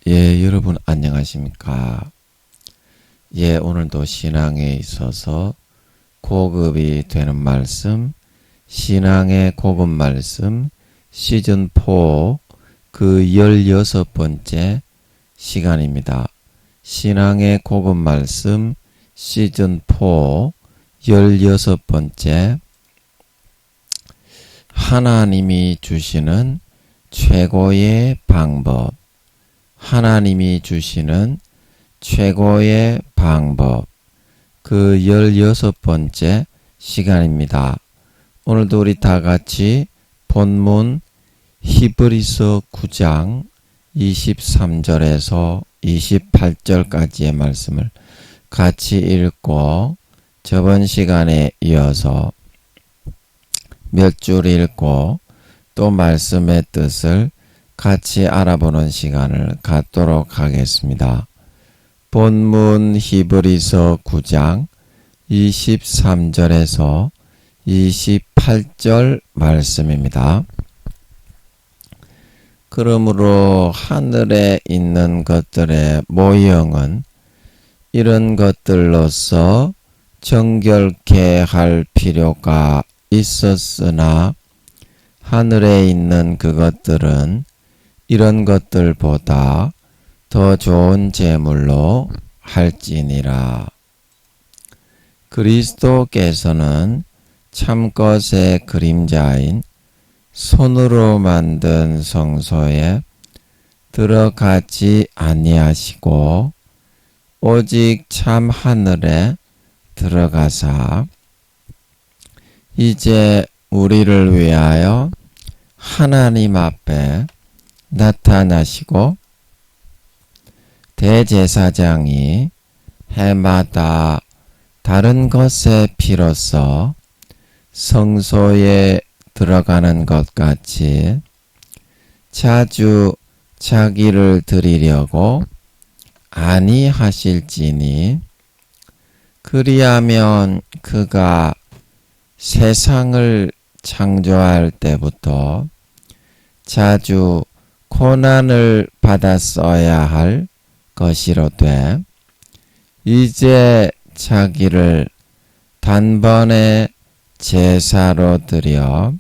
여러분 안녕하십니까? 오늘도 신앙에 있어서 고급이 되는 말씀, 신앙의 고급 말씀 시즌4 그 16번째 시간입니다. 신앙의 고급 말씀 시즌4 16번째 하나님이 주시는 최고의 방법, 하나님이 주시는 최고의 방법, 그 16번째 시간입니다. 오늘도 우리 다 같이 본문 히브리서 9장 23절에서 28절까지의 말씀을 같이 읽고 저번 시간에 이어서 몇 줄 읽고 또 말씀의 뜻을 같이 알아보는 시간을 갖도록 하겠습니다. 본문 히브리서 9장 23절에서 28절 말씀입니다. 그러므로 하늘에 있는 것들의 모형은 이런 것들로서 정결케 할 필요가 있었으나 하늘에 있는 그것들은 이런 것들보다 더 좋은 제물로 할지니라. 그리스도께서는 참것의 그림자인 손으로 만든 성소에 들어가지 아니하시고 오직 참 하늘에 들어가사 이제 우리를 위하여 하나님 앞에 나타나시고 대제사장이 해마다 다른 것의 피로써 성소에 들어가는 것 같이 자주 자기를 드리려고 아니하실지니 그리하면 그가 세상을 창조할 때부터 자주 고난을 받았어야 할 것이로되 이제 자기를 단번에 제사로 드려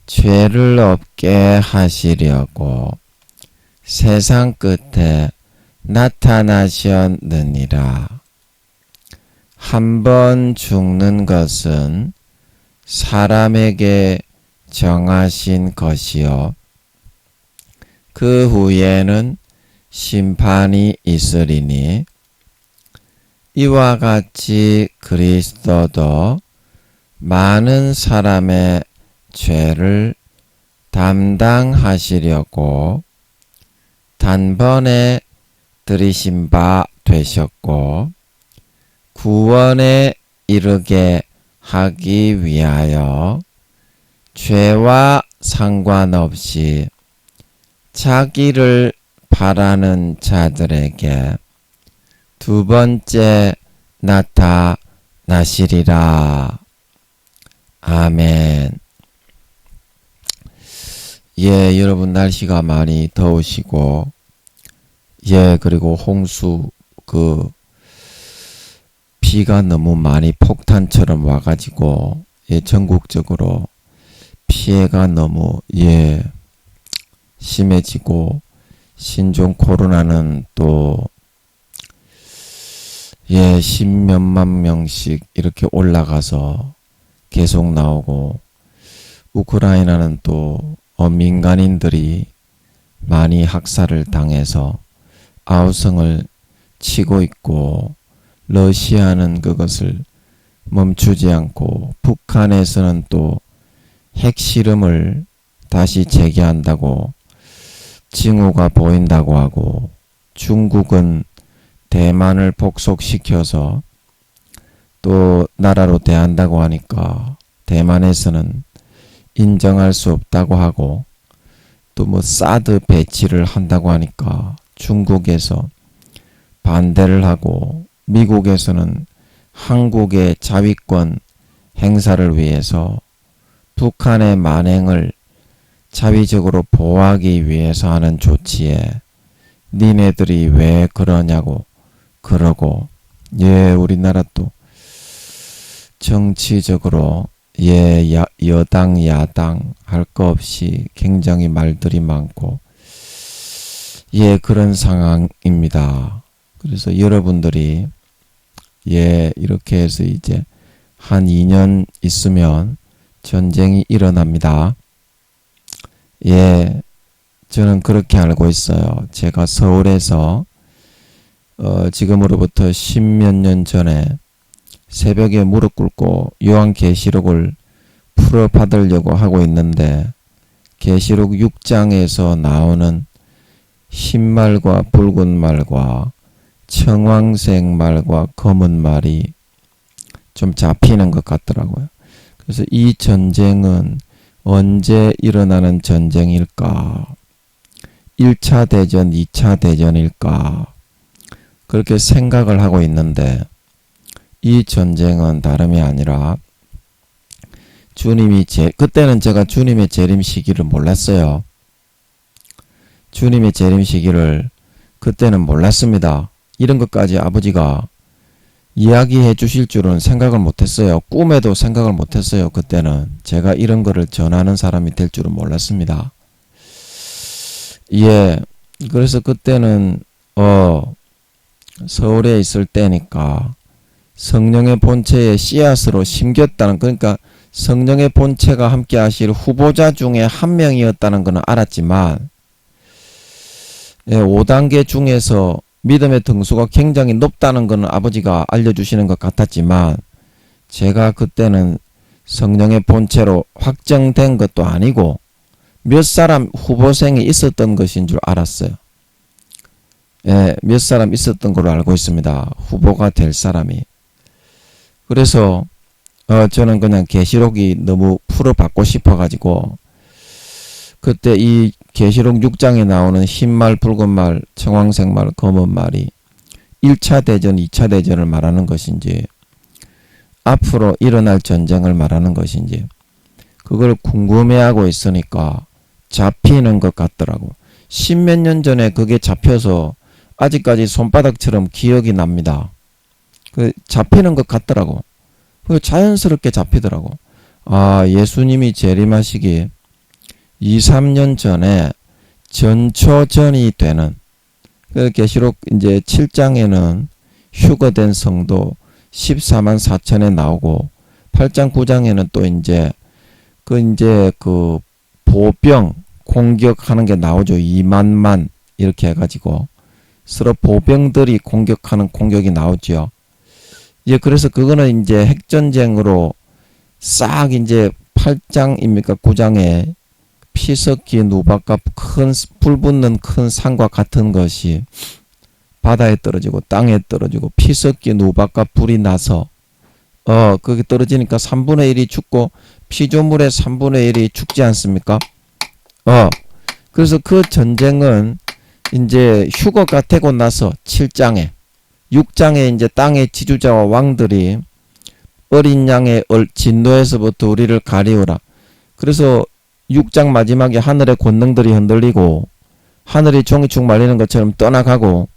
죄를 없게 하시려고 세상 끝에 나타나셨느니라. 한 번 죽는 것은 사람에게 정하신 것이요 그 후에는 심판이 있으리니 이와 같이 그리스도도 많은 사람의 죄를 담당하시려고 단번에 들이신 바 되셨고 구원에 이르게 하기 위하여 죄와 상관없이 자기를 바라는 자들에게 두 번째 나타나시리라. 아멘. 여러분 날씨가 많이 더우시고 그리고 홍수 비가 너무 많이 폭탄처럼 와가지고 전국적으로 피해가 너무 심해지고 신종 코로나는 또 십몇만 명씩 이렇게 올라가서 계속 나오고 우크라이나는 또 민간인들이 많이 학살을 당해서 아우성을 치고 있고 러시아는 그것을 멈추지 않고 북한에서는 또 핵실험을 다시 재개한다고 징후가 보인다고 하고 중국은 대만을 복속시켜서 또 나라로 대한다고 하니까 대만에서는 인정할 수 없다고 하고 또 사드 배치를 한다고 하니까 중국에서 반대를 하고 미국에서는 한국의 자위권 행사를 위해서 북한의 만행을 자위적으로 보호하기 위해서 하는 조치에 니네들이 왜 그러냐고 그러고, 예, 우리나라 또 정치적으로 여당 야당 할 거 없이 굉장히 말들이 많고, 예, 그런 상황입니다. 그래서 여러분들이 이렇게 해서 이제 한 2년 있으면 전쟁이 일어납니다. 예, 저는 그렇게 알고 있어요. 제가 서울에서 지금으로부터 10몇 년 전에 새벽에 무릎 꿇고 요한계시록을 풀어받으려고 하고 있는데, 계시록 6장에서 나오는 흰 말과 붉은 말과 청황색 말과 검은 말이 좀 잡히는 것 같더라고요. 그래서 이 전쟁은 언제 일어나는 전쟁일까? 1차 대전, 2차 대전일까? 그렇게 생각을 하고 있는데, 이 전쟁은 다름이 아니라 그때는 제가 주님의 재림 시기를 몰랐어요. 주님의 재림 시기를 그때는 몰랐습니다. 이런 것까지 아버지가 이야기해 주실 줄은 생각을 못했어요. 꿈에도 생각을 못했어요. 그때는 제가 이런 거를 전하는 사람이 될 줄은 몰랐습니다. 예, 그래서 그때는 서울에 있을 때니까 성령의 본체의 씨앗으로 심겼다는, 그러니까 성령의 본체가 함께 하실 후보자 중에 한 명이었다는 것은 알았지만, 5단계 중에서 믿음의 등수가 굉장히 높다는 것은 아버지가 알려주시는 것 같았지만, 제가 그때는 성령의 본체로 확정된 것도 아니고 몇 사람 후보생이 있었던 것인 줄 알았어요. 예, 몇 사람 있었던 걸로 알고 있습니다. 후보가 될 사람이. 그래서 저는 그냥 계시록이 너무 풀어받고 싶어가지고, 그때 이 계시록 6장에 나오는 흰말, 붉은말, 청황색말, 검은말이 1차 대전, 2차 대전을 말하는 것인지 앞으로 일어날 전쟁을 말하는 것인지 그걸 궁금해하고 있으니까 잡히는 것 같더라고. 10몇 년 전에 그게 잡혀서 아직까지 손바닥처럼 기억이 납니다. 잡히는 것 같더라고. 자연스럽게 잡히더라고. 아, 예수님이 재림하시기 2, 3년 전에 전초전이 되는, 계시록 이제 7장에는 휴거된 성도 14만 4천에 나오고, 8장 9장에는 또 이제 그 보병 공격하는 게 나오죠. 2만만 이렇게 해가지고 서로 보병들이 공격하는 공격이 나오죠. 예, 그래서 그거는 이제 핵전쟁으로 싹 이제 8장입니까? 9장에 피 섞인 우박과 큰 불 붙는 큰 산과 같은 것이 바다에 떨어지고 땅에 떨어지고 피 섞인 우박과 불이 나서 그게 떨어지니까 3분의 1이 죽고 피조물의 3분의 1이 죽지 않습니까? 그래서 그 전쟁은 이제 휴거가 되고 나서 7장에 6장에 이제 땅의 지주자와 왕들이 어린 양의 진노에서부터 우리를 가리우라. 그래서 6장 마지막에 하늘의 권능들이 흔들리고 하늘이 종이축 말리는 것처럼 떠나가고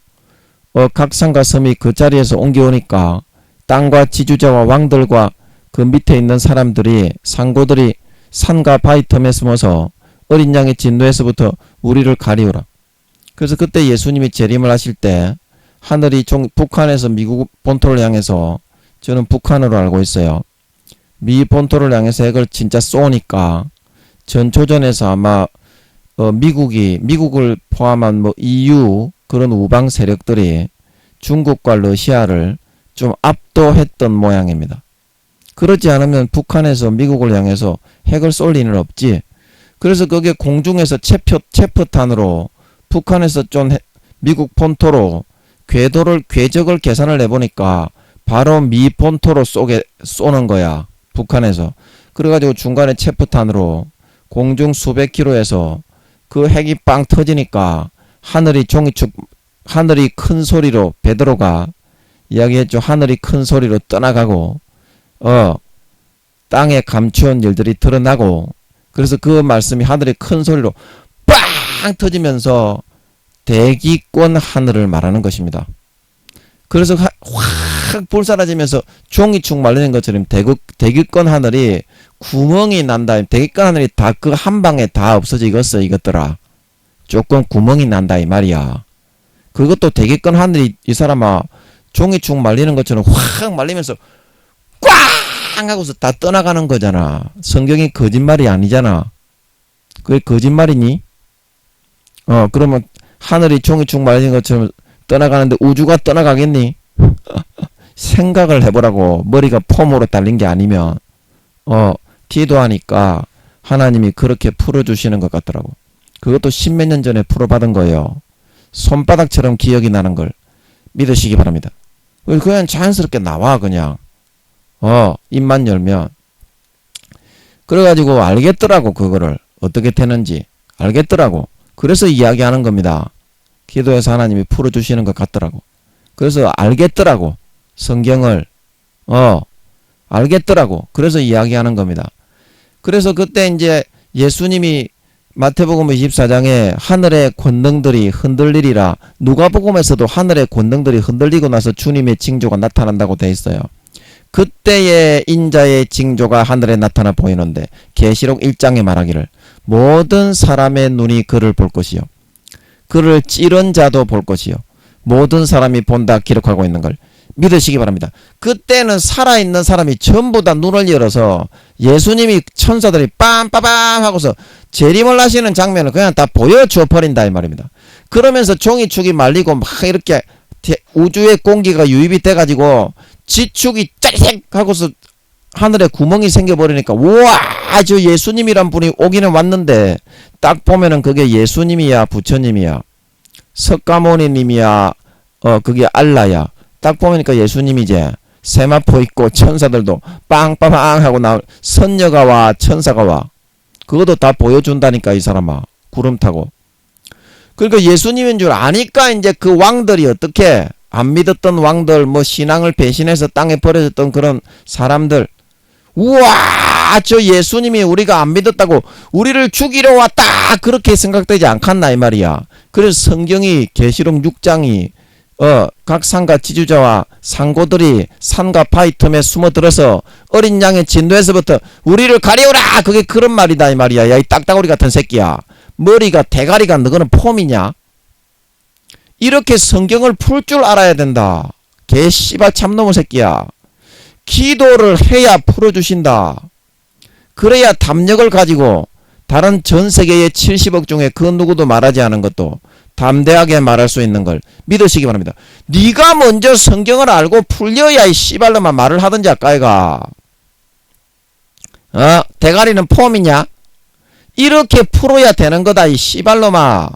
각 산과 섬이 그 자리에서 옮겨오니까 땅과 지주자와 왕들과 그 밑에 있는 사람들이 상고들이 산과 바위 틈에 숨어서 어린 양의 진노에서부터 우리를 가리우라. 그래서 그때 예수님이 재림을 하실 때 하늘이 북한에서 미국 본토를 향해서, 저는 북한으로 알고 있어요. 미 본토를 향해서 핵을 진짜 쏘니까 전초전에서 아마 미국을 포함한 뭐 EU 그런 우방 세력들이 중국과 러시아를 좀 압도했던 모양입니다. 그렇지 않으면 북한에서 미국을 향해서 핵을 쏠 리는 없지. 그래서 그게 공중에서 체포탄으로 북한에서 좀 미국 본토로 궤적을 계산을 해보니까 바로 미 본토로 쏘는 거야. 북한에서. 그래가지고 중간에 체포탄으로 공중 수백 킬로에서 그 핵이 빵 터지니까 하늘이 큰 소리로, 베드로가 이야기했죠. 하늘이 큰 소리로 떠나가고 땅에 감추온 일들이 드러나고, 그래서 그 말씀이 하늘이 큰 소리로 빵 터지면서 대기권 하늘을 말하는 것입니다. 그래서 확 불사라지면서 종이축 말리는 것처럼 대기권 하늘이 구멍이 난다. 대기권 하늘이 다 그 한 방에 다 없어지겠어 이것들아. 조금 구멍이 난다 이 말이야. 그것도 대기권 하늘이 이 사람아 종이축 말리는 것처럼 확 말리면서 꽝 하고서 다 떠나가는 거잖아. 성경이 거짓말이 아니잖아. 그게 거짓말이니? 그러면 하늘이 종이축 말리는 것처럼 떠나가는데 우주가 떠나가겠니? 생각을 해보라고. 머리가 폼으로 달린 게 아니면 기도하니까 하나님이 그렇게 풀어주시는 것 같더라고. 그것도 십몇 년 전에 풀어받은 거예요. 손바닥처럼 기억이 나는 걸 믿으시기 바랍니다. 그냥 자연스럽게 나와 그냥 입만 열면. 그래가지고 알겠더라고. 그거를 어떻게 되는지 알겠더라고. 그래서 이야기하는 겁니다. 기도해서 하나님이 풀어주시는 것 같더라고. 그래서 알겠더라고. 성경을 알겠더라고. 그래서 이야기하는 겁니다. 그래서 그때 이제 예수님이 마태복음 24장에 하늘의 권능들이 흔들리리라. 누가복음에서도 하늘의 권능들이 흔들리고 나서 주님의 징조가 나타난다고 돼 있어요. 그때의 인자의 징조가 하늘에 나타나 보이는데 계시록 1장에 말하기를 모든 사람의 눈이 그를 볼 것이요 그를 찌른 자도 볼 것이요 모든 사람이 본다 기록하고 있는 걸 믿으시기 바랍니다. 그때는 살아있는 사람이 전부 다 눈을 열어서 예수님이 천사들이 빰빠밤 하고서 재림을 하시는 장면을 그냥 다 보여줘 버린다 이 말입니다. 그러면서 종이축이 말리고 막 이렇게 우주의 공기가 유입이 돼가지고 지축이 짜릿 하고서 하늘에 구멍이 생겨버리니까 우와 저 예수님이란 분이 오기는 왔는데 딱 보면은 그게 예수님이야 부처님이야 석가모니님이야 그게 알라야. 딱 보니까 예수님이제. 세마포 있고 천사들도 빵빵빵 하고 나올 선녀가 와 천사가 와. 그것도 다 보여준다니까 이 사람아. 구름 타고. 그러니까 예수님인 줄 아니까 이제 그 왕들이 어떻게 안 믿었던 왕들 뭐 신앙을 배신해서 땅에 버려졌던 그런 사람들 우와 저 예수님이 우리가 안 믿었다고 우리를 죽이러 왔다 그렇게 생각되지 않겠나 이 말이야. 그래서 성경이 계시록 6장이 각 산과 지주자와 상고들이 산과 바위 틈에 숨어들어서 어린 양의 진노에서부터 우리를 가리우라 그게 그런 말이다 이 말이야. 야 이 딱따구리 같은 새끼야. 머리가 대가리가 너거는 폼이냐? 이렇게 성경을 풀 줄 알아야 된다. 개 씨발 참놈의 새끼야. 기도를 해야 풀어주신다. 그래야 담력을 가지고 다른 전 세계의 70억 중에 그 누구도 말하지 않은 것도 담대하게 말할 수 있는 걸 믿으시기 바랍니다. 네가 먼저 성경을 알고 풀려야 이 씨발로만 말을 하든지 아까이가. 대가리는 폼이냐? 이렇게 풀어야 되는 거다 이 씨발로마.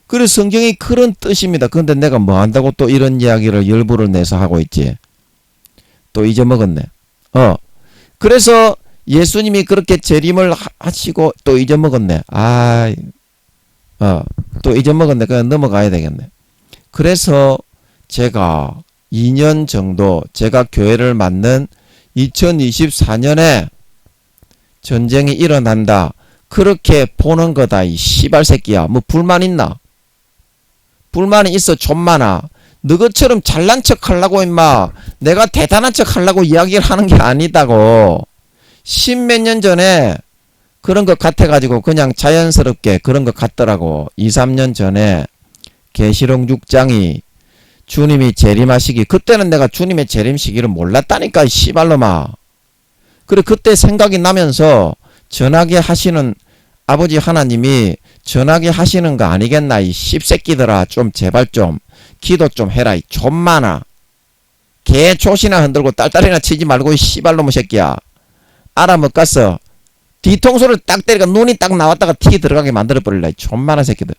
그래서 성경이 그런 뜻입니다. 그런데 내가 뭐 한다고 또 이런 이야기를 열부를 내서 하고 있지. 또 잊어먹었네. 그래서 예수님이 그렇게 재림을 하시고 또 잊어먹었네. 또 잊어먹었네. 그냥 넘어가야 되겠네. 그래서 제가 2년 정도 제가 교회를 맡는 2024년에 전쟁이 일어난다. 그렇게 보는 거다. 이 씨발 새끼야. 뭐 불만 있나? 불만이 있어 좀 많아. 너것처럼 잘난 척 하려고 임마. 내가 대단한 척 하려고 이야기를 하는 게 아니다고. 십몇 년 전에 그런 것 같아가지고 그냥 자연스럽게 그런 것 같더라고. 2, 3년 전에 계시록 6장이 주님이 재림하시기 그때는 내가 주님의 재림 시기를 몰랐다니까 이 씨발놈아. 그래 그때 생각이 나면서 전하게 하시는 아버지 하나님이 전하게 하시는 거 아니겠나 이 씹새끼들아. 좀 제발 좀 기도 좀 해라. 좀 많아. 개 족이나 흔들고 딸딸이나 치지 말고 이 씨발놈의 새끼야. 알아먹겠어. 뒤통수를 딱 때리니까 눈이 딱 나왔다가 티 들어가게 만들어버릴라. 이 존만한 새끼들.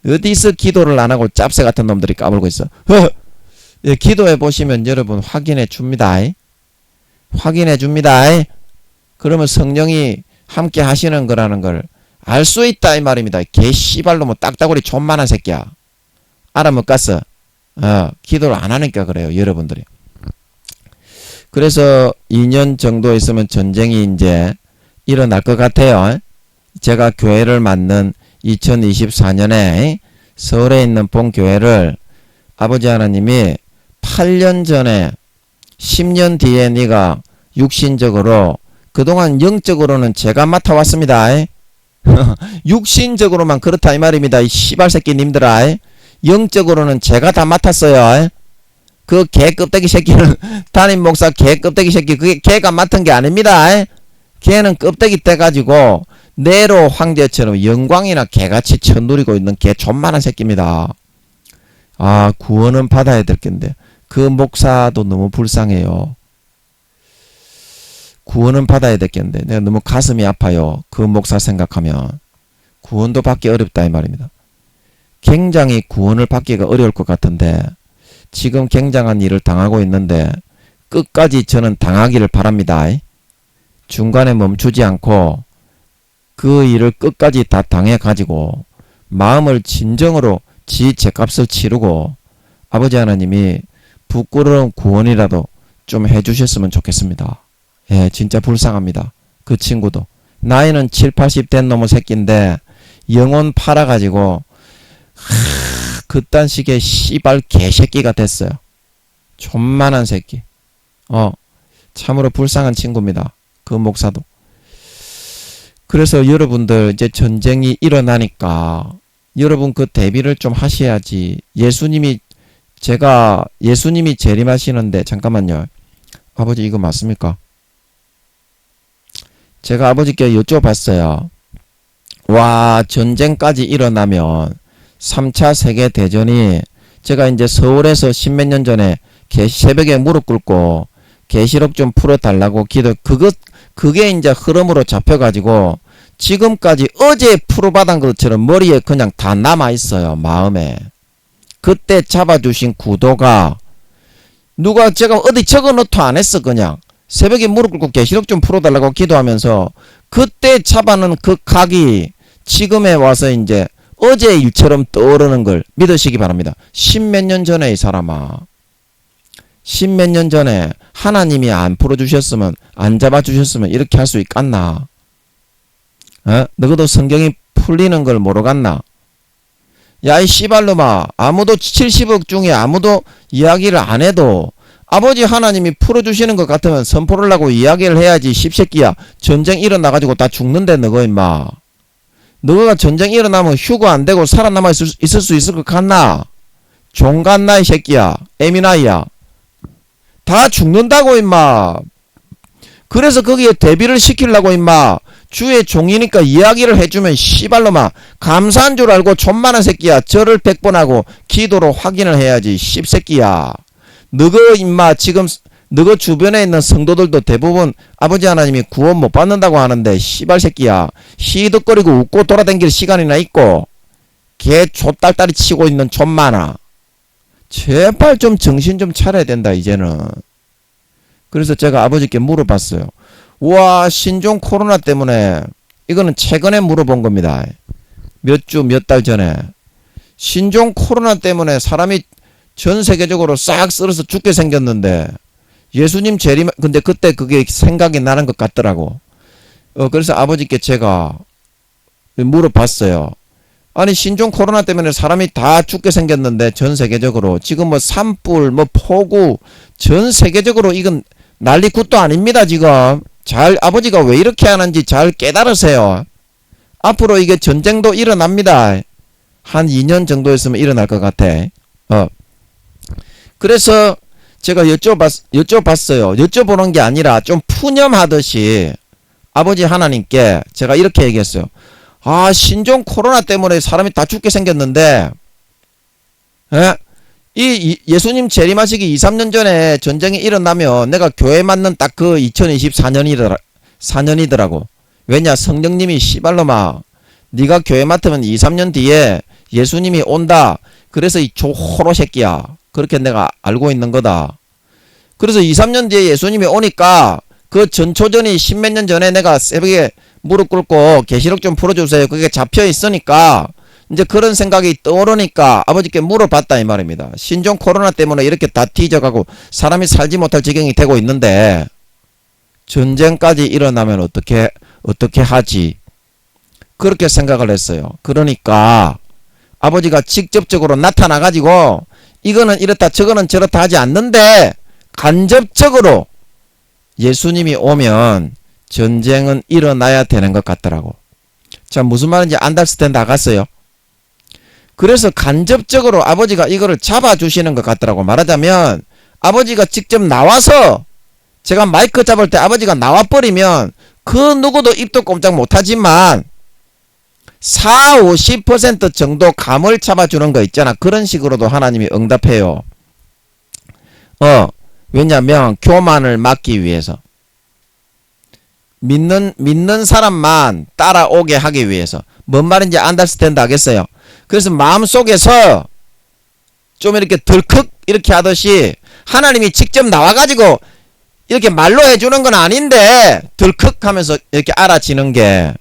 어디서 기도를 안 하고 짭새 같은 놈들이 까불고 있어. 예, 기도해 보시면 여러분 확인해 줍니다. 확인해 줍니다. 그러면 성령이 함께 하시는 거라는 걸 알 수 있다 이 말입니다. 개 씨발로 뭐 딱따구리 존만한 새끼야. 알아먹겠어. 기도를 안 하니까 그래요 여러분들이. 그래서 2년 정도 있으면 전쟁이 이제 일어날 것 같아요. 제가 교회를 맡는 2024년에 서울에 있는 본교회를 아버지 하나님이 8년 전에 10년 뒤에 네가 육신적으로 그동안 영적으로는 제가 맡아왔습니다. 육신적으로만 그렇다 이 말입니다. 이 씨발 새끼님들아. 영적으로는 제가 다 맡았어요. 그 개 껍데기 새끼는 담임 목사 개 껍데기 새끼 그게 개가 맡은 게 아닙니다. 개는 껍데기 떼가지고 네로 황제처럼 영광이나 개같이 쳐누리고 있는 개 존만한 새끼입니다. 아, 구원은 받아야 될 텐데 그 목사도 너무 불쌍해요. 구원은 받아야 됐겠는데 내가 너무 가슴이 아파요. 그 목사 생각하면 구원도 받기 어렵다 이 말입니다. 굉장히 구원을 받기가 어려울 것 같은데 지금 굉장한 일을 당하고 있는데 끝까지 저는 당하기를 바랍니다. 중간에 멈추지 않고 그 일을 끝까지 다 당해가지고 마음을 진정으로 지 죄값을 치르고 아버지 하나님이 부끄러운 구원이라도 좀 해주셨으면 좋겠습니다. 예, 진짜 불쌍합니다. 그 친구도 나이는 7, 80 된 놈의 새끼인데 영혼 팔아가지고 그딴 식의 씨발 개새끼가 됐어요. 존만한 새끼. 참으로 불쌍한 친구입니다. 그 목사도. 그래서 여러분들 이제 전쟁이 일어나니까 여러분 그 대비를 좀 하셔야지. 예수님이 재림하시는데 잠깐만요. 아버지 이거 맞습니까? 제가 아버지께 여쭤봤어요. 와, 전쟁까지 일어나면 3차 세계대전이 제가 이제 서울에서 10몇 년 전에 새벽에 무릎 꿇고 계시록 좀 풀어달라고 그게 이제 흐름으로 잡혀가지고 지금까지 어제 풀어받은 것처럼 머리에 그냥 다 남아있어요. 마음에. 그때 잡아주신 구도가 누가 제가 어디 적어놓도 안 했어. 그냥 새벽에 무릎 꿇고 계시록 좀 풀어달라고 기도하면서 그때 잡아놓은 그 각이 지금에 와서 이제 어제 일처럼 떠오르는 걸 믿으시기 바랍니다. 10몇 년 전에 이 사람아. 10몇 년 전에 하나님이 안 풀어주셨으면 안 잡아주셨으면 이렇게 할 수 있겠나? 너희도 성경이 풀리는 걸 모르겠나? 야, 이 씨발놈아. 아무도 70억 중에 아무도 이야기를 안 해도 아버지 하나님이 풀어주시는 것 같으면 선포를 하고 이야기를 해야지. 씹새끼야. 전쟁 일어나가지고 다 죽는데 너거 임마. 너가 전쟁 일어나면 휴가 안 되고 살아남아 있을 수 있을 것 같나? 종 같나 이 새끼야. 에미나이야. 다 죽는다고 임마. 그래서 거기에 대비를 시키려고 임마. 주의 종이니까 이야기를 해주면 씨발놈아. 감사한 줄 알고 존만한 새끼야. 절을 100번 하고 기도로 확인을 해야지. 씹새끼야. 너거 임마 지금 너거 주변에 있는 성도들도 대부분 아버지 하나님이 구원 못 받는다고 하는데 씨발 새끼야. 시득거리고 웃고 돌아다닐 시간이나 있고 개 좆딸딸이 치고 있는 존만아. 제발 좀 정신 좀 차려야 된다 이제는. 그래서 제가 아버지께 물어봤어요. 와, 신종 코로나 때문에 이거는 최근에 물어본 겁니다. 몇 주 몇 달 전에 신종 코로나 때문에 사람이 전 세계적으로 싹 쓸어서 죽게 생겼는데 예수님 재림 근데 그때 그게 생각이 나는 것 같더라고. 그래서 아버지께 제가 물어봤어요. 아니 신종 코로나 때문에 사람이 다 죽게 생겼는데 전 세계적으로 지금 뭐 산불 뭐 폭우 전 세계적으로 이건 난리 굿도 아닙니다. 지금 잘 아버지가 왜 이렇게 하는지 잘 깨달으세요. 앞으로 이게 전쟁도 일어납니다. 한 2년 정도 있으면 일어날 것 같아. 그래서 제가 여쭤봤어요. 여쭤보는 게 아니라 좀 푸념하듯이 아버지 하나님께 제가 이렇게 얘기했어요. 아, 신종 코로나 때문에 사람이 다 죽게 생겼는데 예수님 재림하시기 2, 3년 전에 전쟁이 일어나면 내가 교회 맞는 딱 그 2024년이더라고. 왜냐? 성령님이 씨발놈아 네가 교회 맡으면 2, 3년 뒤에 예수님이 온다. 그래서 이 조호로 새끼야. 그렇게 내가 알고 있는 거다. 그래서 2, 3년 뒤에 예수님이 오니까 그 전초전이 10몇 년 전에 내가 새벽에 무릎 꿇고 계시록 좀 풀어주세요. 그게 잡혀 있으니까 이제 그런 생각이 떠오르니까 아버지께 물어봤다 이 말입니다. 신종 코로나 때문에 이렇게 다 뒤져가고 사람이 살지 못할 지경이 되고 있는데 전쟁까지 일어나면 어떻게 하지? 그렇게 생각을 했어요. 그러니까 아버지가 직접적으로 나타나가지고 이거는 이렇다 저거는 저렇다 하지 않는데 간접적으로 예수님이 오면 전쟁은 일어나야 되는 것 같더라고. 자, 무슨 말인지 안달스탠 나갔어요. 그래서 간접적으로 아버지가 이거를 잡아주시는 것 같더라고. 말하자면 아버지가 직접 나와서 제가 마이크 잡을 때 아버지가 나와버리면 그 누구도 입도 꼼짝 못하지만 40~50% 정도 감을 잡아주는 거 있잖아. 그런 식으로도 하나님이 응답해요. 왜냐면 교만을 막기 위해서. 믿는 사람만 따라오게 하기 위해서. 뭔 말인지 안더스탠드 하겠어요? 그래서 마음속에서 좀 이렇게 덜컥 이렇게 하듯이 하나님이 직접 나와가지고 이렇게 말로 해주는 건 아닌데 덜컥 하면서 이렇게 알아지는 게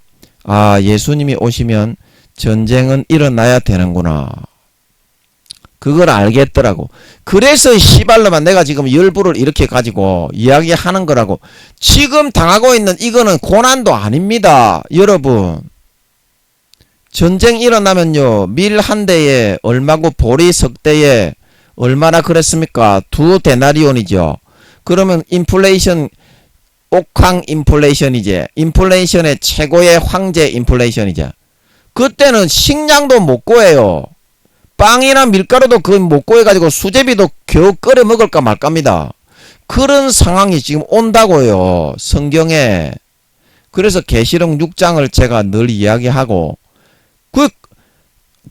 예수님이 오시면 전쟁은 일어나야 되는구나. 그걸 알겠더라고. 그래서 시발로만 내가 지금 열불을 이렇게 가지고 이야기하는 거라고. 지금 당하고 있는 이거는 고난도 아닙니다. 여러분. 전쟁 일어나면요. 밀 한 대에 얼마고 보리 석 대에 얼마나 그랬습니까? 2데나리온이죠. 그러면 인플레이션 옥황 인플레이션이지. 인플레이션의 최고의 황제 인플레이션이죠. 그때는 식량도 못 구해요. 빵이나 밀가루도 거의 못 구해가지고 수제비도 겨우 끓여 먹을까 말까입니다. 그런 상황이 지금 온다고요. 성경에. 그래서 계시록 6장을 제가 늘 이야기하고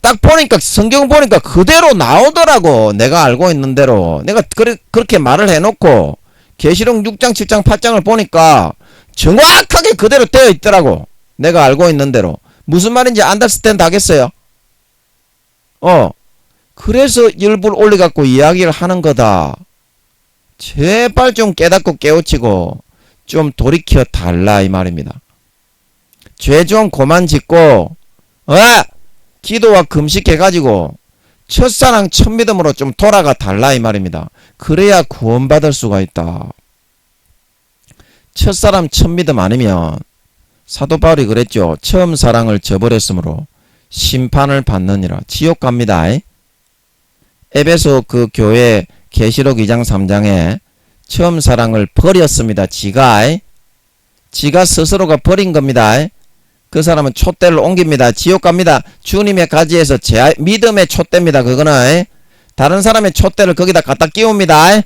딱 보니까 성경 보니까 그대로 나오더라고. 내가 알고 있는 대로. 내가 그렇게 말을 해놓고 계시록 6장 7장 8장을 보니까 정확하게 그대로 되어 있더라고. 내가 알고 있는 대로. 무슨 말인지 안더스탠드 하겠어요? 그래서 열불 올려갖고 이야기를 하는 거다. 제발 좀 깨닫고 깨우치고 좀 돌이켜 달라 이 말입니다. 죄 좀 그만 짓고 기도와 금식해가지고 첫사랑 첫믿음으로 좀 돌아가 달라 이 말입니다. 그래야 구원받을 수가 있다. 첫사람 첫믿음 아니면 사도 바울이 그랬죠. 처음 사랑을 저버렸으므로 심판을 받느니라. 지옥 갑니다. 에베소 그 교회 계시록 2장 3장에 처음 사랑을 버렸습니다. 지가 스스로가 버린 겁니다. 그 사람은 촛대를 옮깁니다. 지옥 갑니다. 주님의 가지에서 믿음의 촛대입니다. 그거는 다른 사람의 촛대를 거기다 갖다 끼웁니다.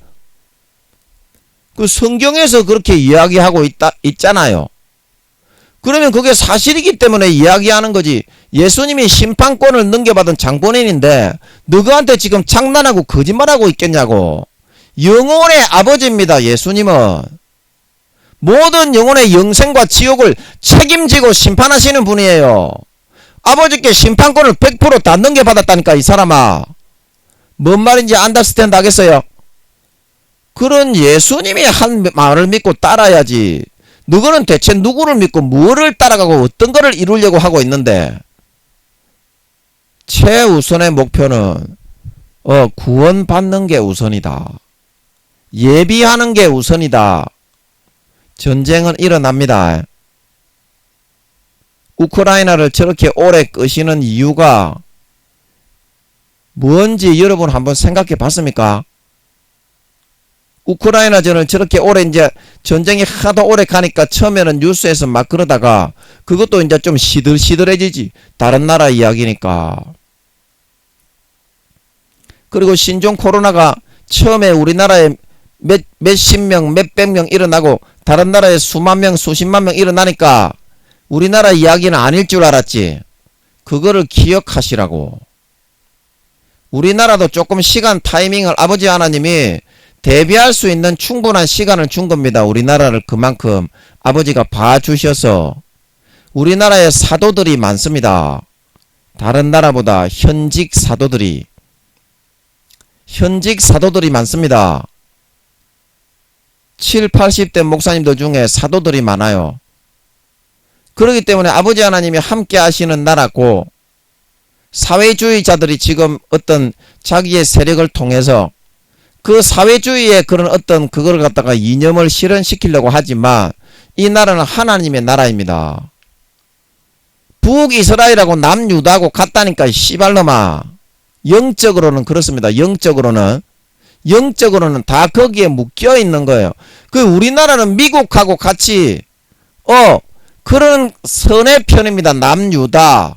그 성경에서 그렇게 이야기하고 있잖아요. 그러면 그게 사실이기 때문에 이야기하는 거지. 예수님이 심판권을 넘겨받은 장본인인데 너희한테 지금 장난하고 거짓말하고 있겠냐고. 영혼의 아버지입니다. 예수님은. 모든 영혼의 영생과 지옥을 책임지고 심판하시는 분이에요. 아버지께 심판권을 100% 넘겨받았다니까 이 사람아. 뭔 말인지 안더스탠드 하겠어요? 그런 예수님이 한 말을 믿고 따라야지. 너희는 대체 누구를 믿고 뭐를 따라가고 어떤 거를 이루려고 하고 있는데 최우선의 목표는 구원받는 게 우선이다. 예비하는 게 우선이다. 전쟁은 일어납니다. 우크라이나를 저렇게 오래 끄시는 이유가 뭔지 여러분 한번 생각해 봤습니까? 우크라이나전을 저렇게 오래 이제 전쟁이 하도 오래 가니까 처음에는 뉴스에서 막 그러다가 그것도 이제 좀 시들시들해지지. 다른 나라 이야기니까. 그리고 신종 코로나가 처음에 우리나라에 몇십 명, 몇백 명 일어나고 다른 나라에 수만 명, 수십만 명 일어나니까 우리나라 이야기는 아닐 줄 알았지. 그거를 기억하시라고. 우리나라도 조금 시간 타이밍을 아버지 하나님이 대비할 수 있는 충분한 시간을 준 겁니다. 우리나라를 그만큼 아버지가 봐주셔서. 우리나라에 사도들이 많습니다. 다른 나라보다 현직 사도들이 많습니다. 7, 80대 목사님들 중에 사도들이 많아요. 그렇기 때문에 아버지 하나님이 함께 하시는 나라고 사회주의자들이 지금 어떤 자기의 세력을 통해서 그 사회주의의 그런 어떤 그걸 갖다가 이념을 실현시키려고 하지만 이 나라는 하나님의 나라입니다. 북이스라엘하고 남유다하고 같다니까 씨발놈아. 영적으로는 그렇습니다. 영적으로는 다 거기에 묶여 있는 거예요. 그 우리나라는 미국하고 같이 그런 선의 편입니다. 남유다,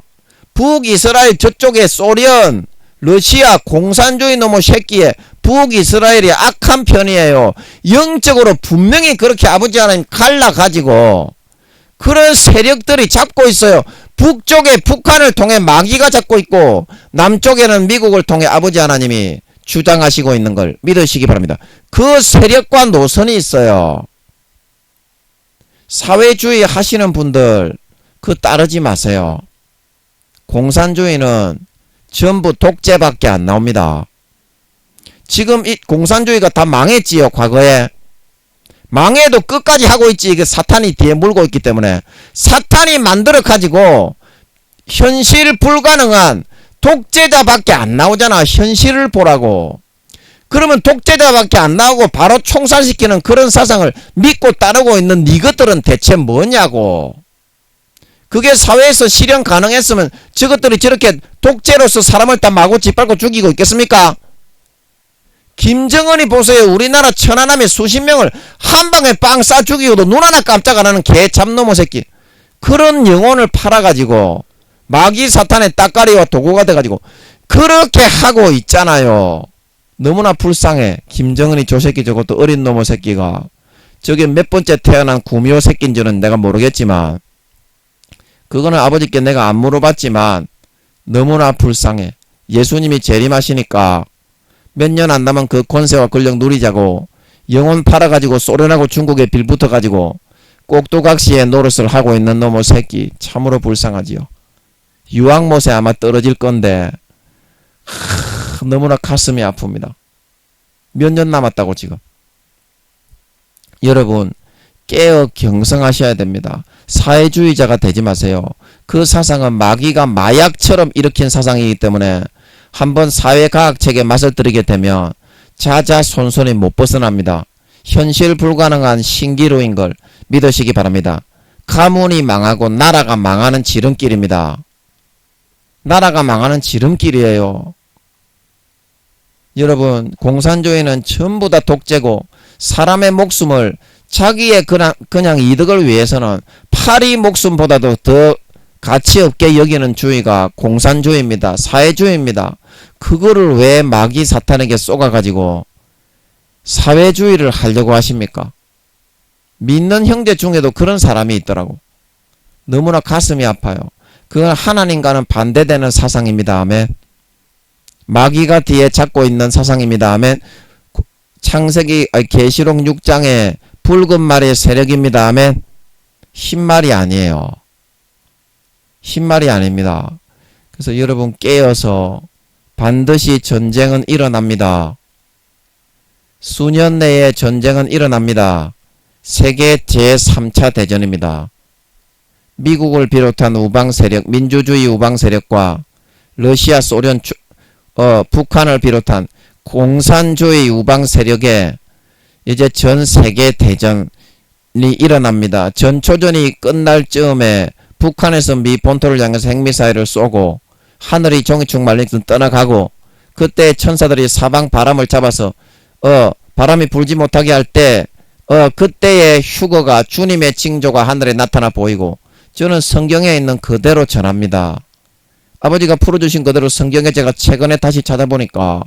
북이스라엘 저쪽에 소련, 러시아 공산주의 놈의 새끼에 북이스라엘이 악한 편이에요. 영적으로 분명히 그렇게 아버지 하나님 갈라가지고 그런 세력들이 잡고 있어요. 북쪽에 북한을 통해 마귀가 잡고 있고 남쪽에는 미국을 통해 아버지 하나님이 주장하시고 있는 걸 믿으시기 바랍니다. 그 세력과 노선이 있어요. 사회주의 하시는 분들 그 따르지 마세요. 공산주의는 전부 독재밖에 안 나옵니다. 지금 이 공산주의가 다 망했지요. 과거에 망해도 끝까지 하고 있지. 이게 사탄이 뒤에 물고 있기 때문에 사탄이 만들어 가지고 현실 불가능한 독재자밖에 안 나오잖아. 현실을 보라고. 그러면 독재자밖에 안 나오고 바로 총살시키는 그런 사상을 믿고 따르고 있는 니것들은 대체 뭐냐고. 그게 사회에서 실현 가능했으면 저것들이 저렇게 독재로서 사람을 다 마구 짓밟고 죽이고 있겠습니까? 김정은이 보세요. 우리나라 천안함에 수십 명을 한 방에 빵 싸 죽이고도 눈 하나 깜짝 안 하는 개 잡놈의 새끼. 그런 영혼을 팔아가지고 마귀 사탄의 따까리와 도구가 돼가지고 그렇게 하고 있잖아요. 너무나 불쌍해. 김정은이 저 새끼 저것도 어린 놈의 새끼가 저게 몇 번째 태어난 구미호 새끼인지는 내가 모르겠지만 그거는 아버지께 내가 안 물어봤지만 너무나 불쌍해. 예수님이 재림하시니까 몇 년 안 남은 그 권세와 권력 누리자고 영혼 팔아가지고 소련하고 중국에 빌붙어가지고 꼭두각시에 노릇을 하고 있는 놈의 새끼 참으로 불쌍하지요. 유황못에 아마 떨어질 건데 너무나 가슴이 아픕니다. 몇 년 남았다고 지금. 여러분 깨어 경성하셔야 됩니다. 사회주의자가 되지 마세요. 그 사상은 마귀가 마약처럼 일으킨 사상이기 때문에 한번 사회과학책에 맛을 들이게 되면 자자손손이 못 벗어납니다. 현실 불가능한 신기루인 걸 믿으시기 바랍니다. 가문이 망하고 나라가 망하는 지름길입니다. 나라가 망하는 지름길이에요. 여러분 공산주의는 전부 다 독재고 사람의 목숨을 자기의 그냥 이득을 위해서는 파리 목숨보다도 더 가치 없게 여기는 주의가 공산주의입니다. 사회주의입니다. 그거를 왜 마귀 사탄에게 쏘가가지고 사회주의를 하려고 하십니까? 믿는 형제 중에도 그런 사람이 있더라고. 너무나 가슴이 아파요. 그건 하나님과는 반대되는 사상입니다. 아멘. 마귀가 뒤에 잡고 있는 사상입니다. 아멘. 계시록 6장의 붉은 말의 세력입니다. 아멘. 흰말이 아니에요. 흰말이 아닙니다. 그래서 여러분 깨어서 반드시 전쟁은 일어납니다. 수년 내에 전쟁은 일어납니다. 세계 제3차 대전입니다. 미국을 비롯한 우방 세력, 민주주의 우방 세력과 러시아, 소련, 북한을 비롯한 공산주의 우방 세력에 이제 전 세계 대전이 일어납니다. 전초전이 끝날 즈음에 북한에서 미 본토를 향해서 핵미사일을 쏘고 하늘이 종이축 말리듯 떠나가고 그때 천사들이 사방 바람을 잡아서 바람이 불지 못하게 할 때 그때의 휴거가 주님의 징조가 하늘에 나타나 보이고 저는 성경에 있는 그대로 전합니다. 아버지가 풀어주신 그대로 성경에 제가 최근에 다시 찾아보니까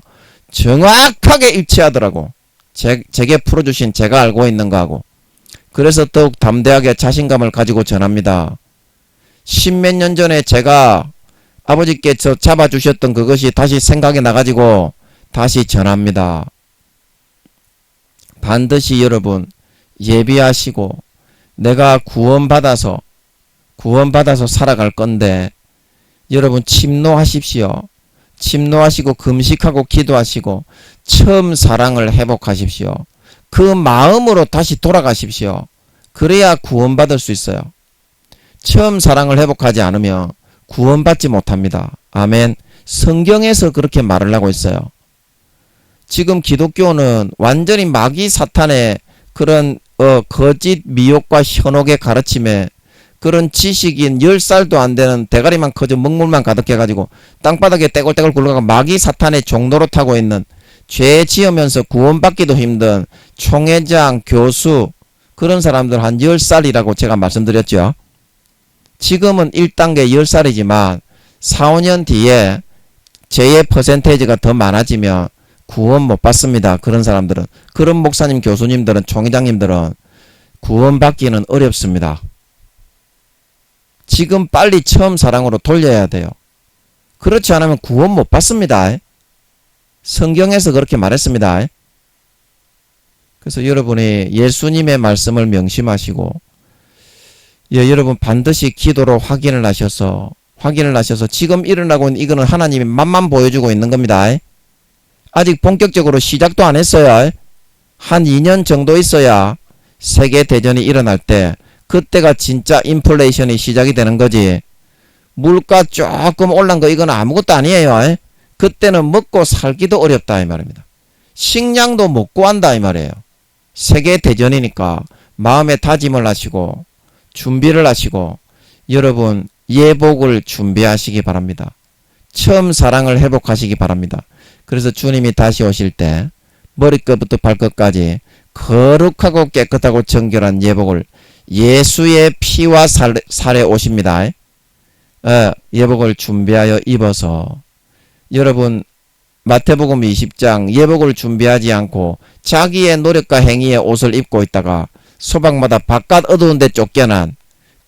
정확하게 일치하더라고. 제게 풀어주신 제가 알고 있는 거하고. 그래서 더욱 담대하게 자신감을 가지고 전합니다. 십몇 년 전에 제가 아버지께서 잡아주셨던 그것이 다시 생각이 나가지고 다시 전합니다. 반드시 여러분 예비하시고 내가 구원받아서 살아갈 건데 여러분 침노하십시오. 침노하시고 금식하고 기도하시고 처음 사랑을 회복하십시오. 그 마음으로 다시 돌아가십시오. 그래야 구원받을 수 있어요. 처음 사랑을 회복하지 않으면 구원받지 못합니다. 아멘. 성경에서 그렇게 말을 하고 있어요. 지금 기독교는 완전히 마귀 사탄의 그런 거짓 미혹과 현혹의 가르침에 그런 지식인 10살도 안 되는 대가리만 커져 먹물만 가득해가지고 땅바닥에 떼굴떼굴 굴러가고 마귀 사탄의 종로로 타고 있는 죄 지으면서 구원받기도 힘든 총회장, 교수 그런 사람들 한 10살이라고 제가 말씀드렸죠. 지금은 1단계 10살이지만 4, 5년 뒤에 죄의 퍼센테이지가 더 많아지면 구원 못 받습니다. 그런 사람들은. 그런 목사님, 교수님들은, 총회장님들은 구원받기는 어렵습니다. 지금 빨리 처음 사랑으로 돌려야 돼요. 그렇지 않으면 구원 못 받습니다. 성경에서 그렇게 말했습니다. 그래서 여러분이 예수님의 말씀을 명심하시고 여러분 반드시 기도로 확인을 하셔서 지금 일어나고 있는 이거는 하나님이 맛만 보여주고 있는 겁니다. 아직 본격적으로 시작도 안 했어요. 한 2년 정도 있어야 세계대전이 일어날 때 그때가 진짜 인플레이션이 시작이 되는 거지. 물가 조금 올란 거 이건 아무것도 아니에요. 그때는 먹고 살기도 어렵다 이 말입니다. 식량도 못 구한다 이 말이에요. 세계대전이니까 마음의 다짐을 하시고 준비를 하시고 여러분 예복을 준비하시기 바랍니다. 처음 사랑을 회복하시기 바랍니다. 그래서 주님이 다시 오실 때 머리끝부터 발끝까지 거룩하고 깨끗하고 정결한 예복을 예수의 피와 살에 오십니다. 예복을 준비하여 입어서 여러분 마태복음 20장 예복을 준비하지 않고 자기의 노력과 행위의 옷을 입고 있다가 소방마다 바깥 어두운 데 쫓겨난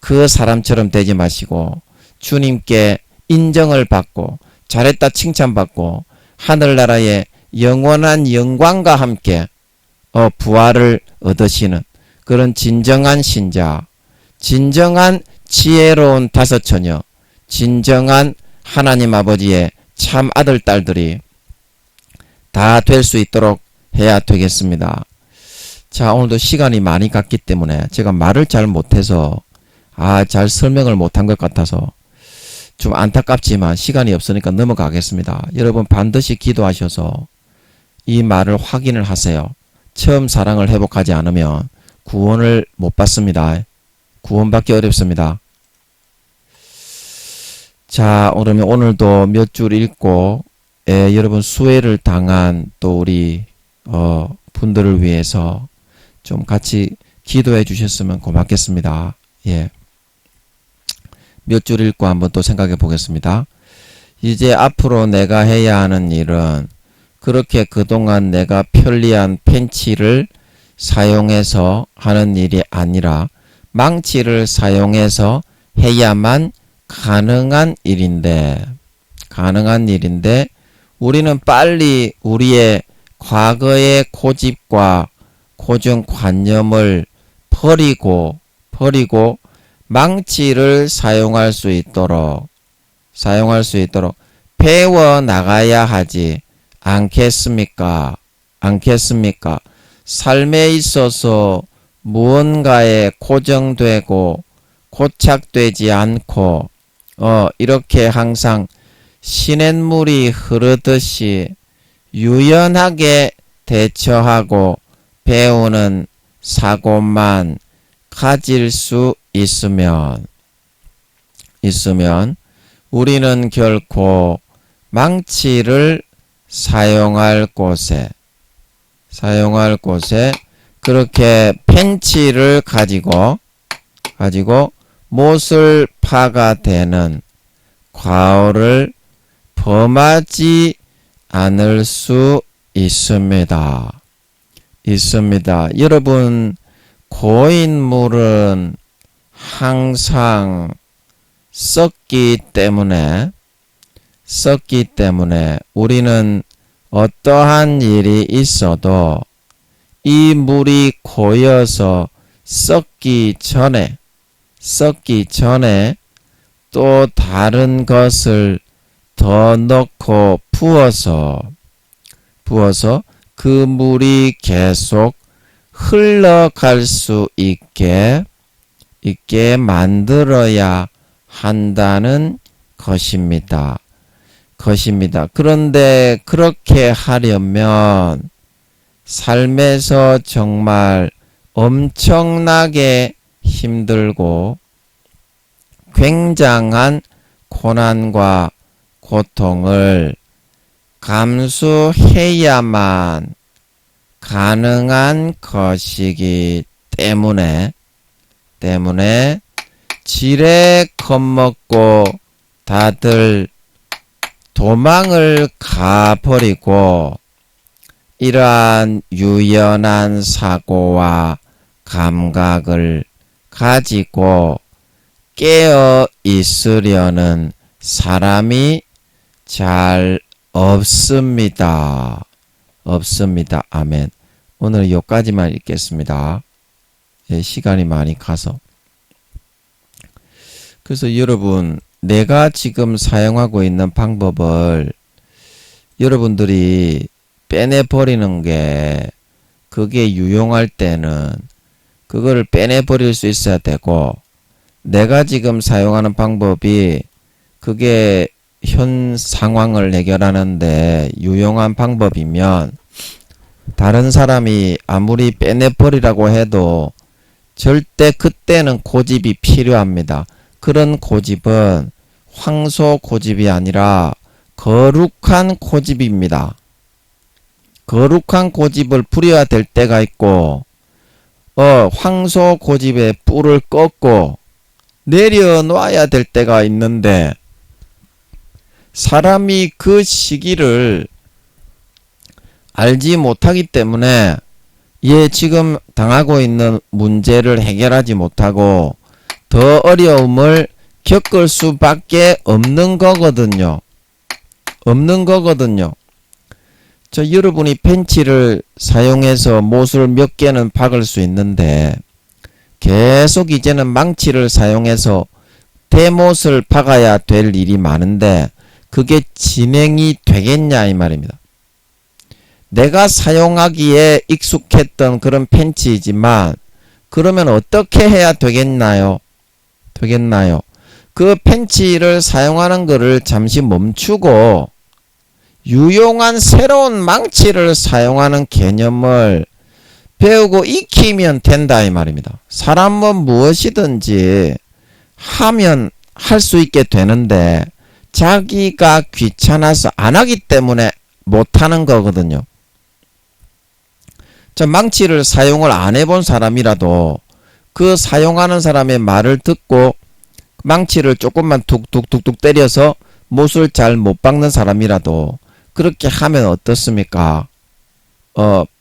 그 사람처럼 되지 마시고 주님께 인정을 받고 잘했다 칭찬받고 하늘나라의 영원한 영광과 함께 부활을 얻으시는 그런 진정한 신자, 진정한 지혜로운 다섯 처녀, 진정한 하나님 아버지의 참 아들 딸들이 다 될 수 있도록 해야 되겠습니다. 자, 오늘도 시간이 많이 갔기 때문에 제가 말을 잘 못해서 잘 설명을 못한 것 같아서 좀 안타깝지만 시간이 없으니까 넘어가겠습니다. 여러분 반드시 기도하셔서 이 말을 확인을 하세요. 처음 사랑을 회복하지 않으면 구원을 못 받습니다. 구원받기 어렵습니다. 자, 그러면 오늘도 몇 줄 읽고 여러분 수혜를 당한 또 우리 분들을 위해서 좀 같이 기도해 주셨으면 고맙겠습니다. 예. 몇 줄 읽고 한번 또 생각해 보겠습니다. 이제 앞으로 내가 해야 하는 일은 그렇게 그동안 내가 편리한 펜치를 사용해서 하는 일이 아니라 망치를 사용해서 해야만 가능한 일인데 우리는 빨리 우리의 과거의 고집과 고정관념을 버리고 망치를 사용할 수 있도록 배워 나가야 하지 않겠습니까? 삶에 있어서 무언가에 고정되고 고착되지 않고 이렇게 항상 시냇물이 흐르듯이 유연하게 대처하고 배우는 사고만 가질 수 있으면 우리는 결코 망치를 사용할 곳에 그렇게 펜치를 가지고 못을 파가 되는 과오를 범하지 않을 수 있습니다. 여러분 고인물은 항상 썩기 때문에 우리는 어떠한 일이 있어도 이 물이 고여서 썩기 전에 또 다른 것을 더 넣고 부어서 그 물이 계속 흘러갈 수 있게 만들어야 한다는 것입니다. 그런데 그렇게 하려면 삶에서 정말 엄청나게 힘들고 굉장한 고난과 고통을 감수해야만 가능한 것이기 때문에 지레 겁먹고 다들 도망을 가버리고 이러한 유연한 사고와 감각을 가지고 깨어 있으려는 사람이 잘 없습니다. 아멘. 오늘 여기까지만 읽겠습니다. 시간이 많이 가서. 그래서 여러분, 내가 지금 사용하고 있는 방법을 여러분들이 빼내버리는 게, 그게 유용할 때는 그거를 빼내버릴 수 있어야 되고, 내가 지금 사용하는 방법이 그게 현 상황을 해결하는데 유용한 방법이면 다른 사람이 아무리 빼내버리라고 해도 절대 그때는 고집이 필요합니다. 그런 고집은 황소 고집이 아니라 거룩한 고집입니다. 거룩한 고집을 부려야 될 때가 있고, 황소 고집의 뿔을 꺾고 내려놔야 될 때가 있는데, 사람이 그 시기를 알지 못하기 때문에 지금 당하고 있는 문제를 해결하지 못하고 더 어려움을 겪을 수밖에 없는 거거든요. 여러분이 펜치를 사용해서 못을 몇 개는 박을 수 있는데 계속 이제는 망치를 사용해서 대못을 박아야 될 일이 많은데 그게 진행이 되겠냐 이 말입니다. 내가 사용하기에 익숙했던 그런 펜치이지만 그러면 어떻게 해야 되겠나요? 그 펜치를 사용하는 것을 잠시 멈추고 유용한 새로운 망치를 사용하는 개념을 배우고 익히면 된다 이 말입니다. 사람은 무엇이든지 하면 할 수 있게 되는데 자기가 귀찮아서 안 하기 때문에 못하는 거거든요. 망치를 사용을 안 해본 사람이라도 그 사용하는 사람의 말을 듣고 망치를 조금만 툭툭툭툭 때려서 못을 잘 못 박는 사람이라도 그렇게 하면 어떻습니까?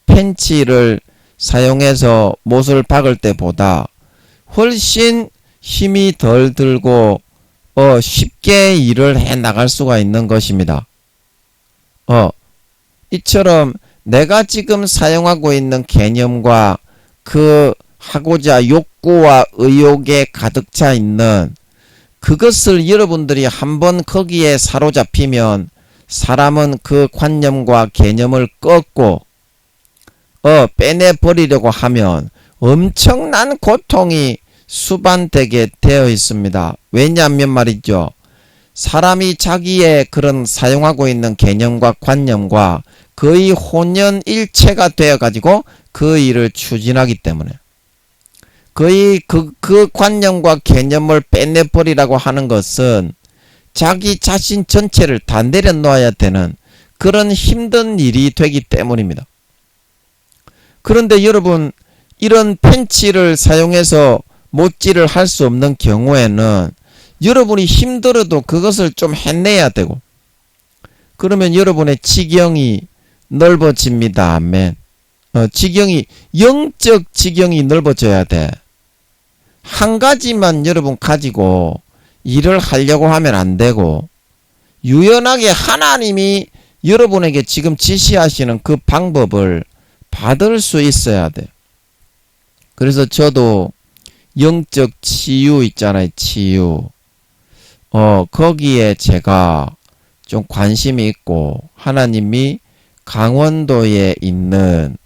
펜치를 사용해서 못을 박을 때보다 훨씬 힘이 덜 들고 쉽게 일을 해 나갈 수가 있는 것입니다. 이처럼 내가 지금 사용하고 있는 개념과 그 하고자 욕구와 의욕에 가득 차 있는 그것을 여러분들이 한번 거기에 사로잡히면 사람은 그 관념과 개념을 꺾고 빼내버리려고 하면 엄청난 고통이 수반되게 되어 있습니다. 왜냐하면 말이죠. 사람이 자기의 그런 사용하고 있는 개념과 관념과 거의 혼연일체가 되어가지고 그 일을 추진하기 때문에 거의 그 관념과 개념을 빼내버리라고 하는 것은 자기 자신 전체를 다 내려놓아야 되는 그런 힘든 일이 되기 때문입니다. 그런데 여러분, 이런 펜치를 사용해서 못질을 할 수 없는 경우에는 여러분이 힘들어도 그것을 좀 해내야 되고, 그러면 여러분의 지경이 넓어집니다. 아멘. 영적 지경이 넓어져야 돼. 한 가지만 여러분 가지고 일을 하려고 하면 안 되고, 유연하게 하나님이 여러분에게 지금 지시하시는 그 방법을 받을 수 있어야 돼. 그래서 저도 영적 치유 있잖아요. 치유. 거기에 제가 좀 관심이 있고, 하나님이 강원도에 있는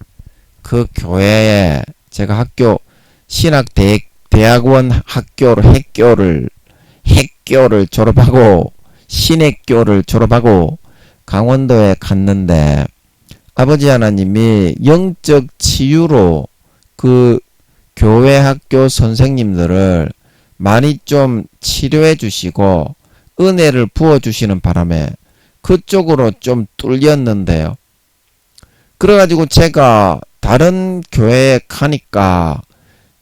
그 교회에 제가 대학원 학교를 졸업하고 신학교를 졸업하고 강원도에 갔는데 아버지 하나님이 영적 치유로 그 교회 학교 선생님들을 많이 좀 치료해 주시고 은혜를 부어 주시는 바람에 그쪽으로 좀 뚫렸는데요. 그래가지고 제가 다른 교회에 가니까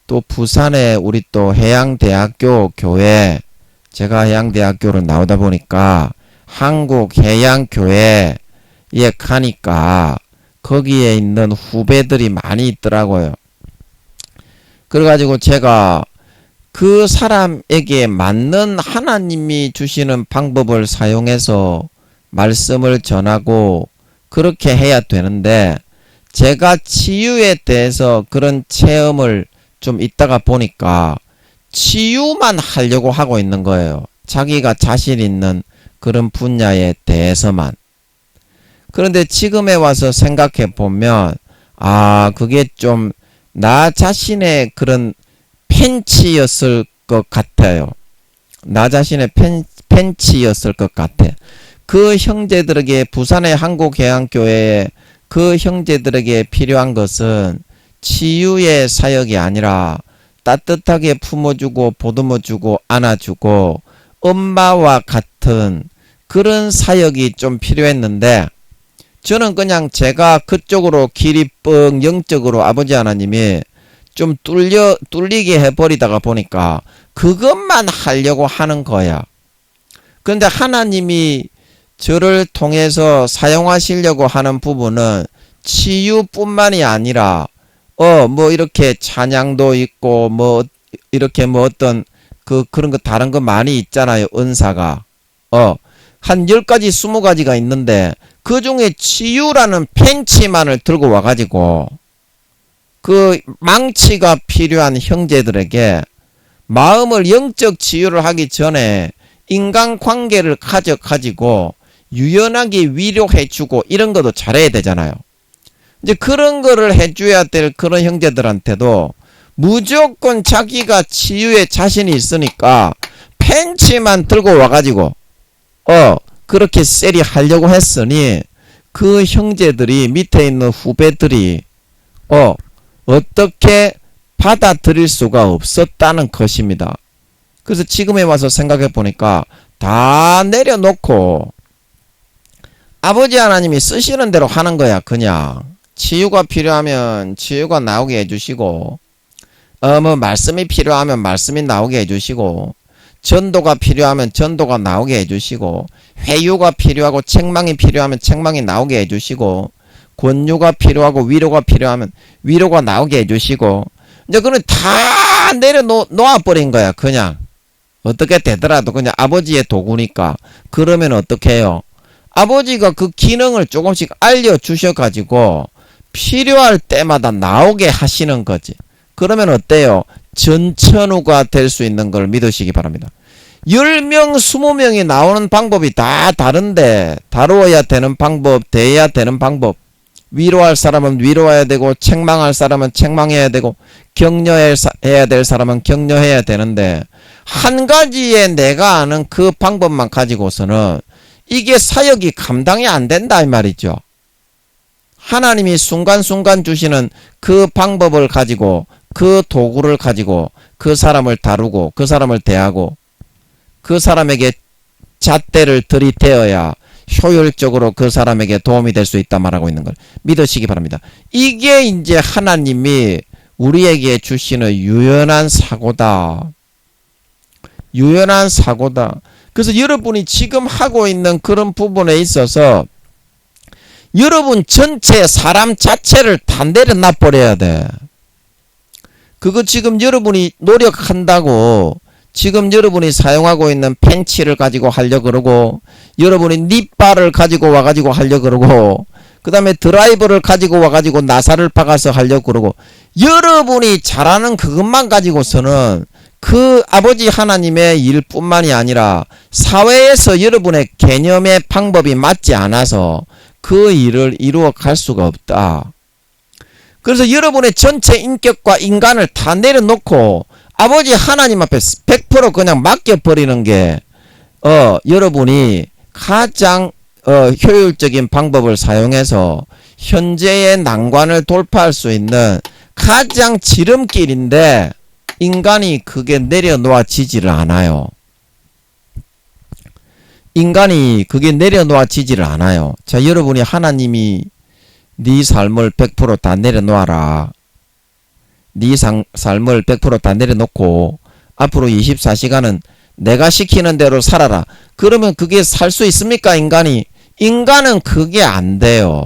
또 부산에 우리 또 해양대학교 교회, 제가 해양대학교를 나오다 보니까 한국해양교회에 가니까 거기에 있는 후배들이 많이 있더라고요. 그래가지고 제가 그 사람에게 맞는 하나님이 주시는 방법을 사용해서 말씀을 전하고 그렇게 해야 되는데, 제가 치유에 대해서 그런 체험을 좀 있다가 보니까 치유만 하려고 하고 있는 거예요. 자기가 자신 있는 그런 분야에 대해서만. 그런데 지금에 와서 생각해 보면 그게 좀 나 자신의 그런 팬치였을 것 같아요. 나 자신의 팬치였을 것 같아. 그 형제들에게, 부산의 한국해양교회에 그 형제들에게 필요한 것은 치유의 사역이 아니라 따뜻하게 품어주고 보듬어주고 안아주고 엄마와 같은 그런 사역이 좀 필요했는데, 저는 그냥 제가 그쪽으로 길이 뻥 영적으로 아버지 하나님이 좀 뚫리게 해버리다가 보니까 그것만 하려고 하는 거야. 그런데 하나님이 저를 통해서 사용하시려고 하는 부분은 치유뿐만이 아니라 뭐 이렇게 찬양도 있고 뭐 이렇게 뭐 어떤 그런 거 다른 거 많이 있잖아요. 은사가 한 10가지 20가지가 있는데 그 중에 치유라는 펜치만을 들고 와가지고 그 망치가 필요한 형제들에게 마음을 영적 치유를 하기 전에 인간관계를 가지고 유연하게 위로해주고 이런 것도 잘해야 되잖아요. 이제 그런 거를 해줘야 될 그런 형제들한테도 무조건 자기가 치유에 자신이 있으니까 펜치만 들고 와가지고 그렇게 세리 하려고 했으니 그 형제들이, 밑에 있는 후배들이 어떻게 받아들일 수가 없었다는 것입니다. 그래서 지금에 와서 생각해 보니까 다 내려놓고 아버지 하나님이 쓰시는 대로 하는 거야. 그냥 치유가 필요하면 치유가 나오게 해주시고 뭐 말씀이 필요하면 말씀이 나오게 해주시고 전도가 필요하면 전도가 나오게 해주시고 회유가 필요하고 책망이 필요하면 책망이 나오게 해주시고 권유가 필요하고 위로가 필요하면 위로가 나오게 해주시고, 이제 그는 다 내려놓아버린 거야. 그냥 어떻게 되더라도 그냥 아버지의 도구니까. 그러면 어떻게 해요? 아버지가 그 기능을 조금씩 알려주셔가지고 필요할 때마다 나오게 하시는 거지. 그러면 어때요? 전천후가 될 수 있는 걸 믿으시기 바랍니다. 10명, 20명이 나오는 방법이 다 다른데 다루어야 되는 방법, 대해야 되는 방법, 위로할 사람은 위로해야 되고 책망할 사람은 책망해야 되고 격려해야 될 사람은 격려해야 되는데, 한 가지에 내가 아는 그 방법만 가지고서는 이게 사역이 감당이 안 된다 이 말이죠. 하나님이 순간순간 주시는 그 방법을 가지고, 그 도구를 가지고 그 사람을 다루고 그 사람을 대하고 그 사람에게 잣대를 들이대어야 효율적으로 그 사람에게 도움이 될 수 있다 말하고 있는 걸 믿으시기 바랍니다. 이게 이제 하나님이 우리에게 주시는 유연한 사고다. 유연한 사고다. 그래서 여러분이 지금 하고 있는 그런 부분에 있어서 여러분 전체 사람 자체를 다 내려놔 버려야 돼. 그거 지금 여러분이 노력한다고 지금 여러분이 사용하고 있는 펜치를 가지고 하려 그러고, 여러분이 닛바를 가지고 와가지고 하려 그러고, 그 다음에 드라이버를 가지고 와가지고 나사를 박아서 하려 그러고, 여러분이 잘하는 그것만 가지고서는 그 아버지 하나님의 일뿐만이 아니라 사회에서 여러분의 개념의 방법이 맞지 않아서 그 일을 이루어 갈 수가 없다. 그래서 여러분의 전체 인격과 인간을 다 내려놓고 아버지 하나님 앞에 100% 그냥 맡겨버리는 게 여러분이 가장 효율적인 방법을 사용해서 현재의 난관을 돌파할 수 있는 가장 지름길인데, 인간이 그게 내려놓아지지를 않아요. 인간이 그게 내려놓아지지를 않아요. 자, 여러분이 하나님이 네 삶을 100% 다 내려놓아라. 네 삶을 100% 다 내려놓고 앞으로 24시간은 내가 시키는 대로 살아라. 그러면 그게 살 수 있습니까, 인간이? 인간은 그게 안 돼요.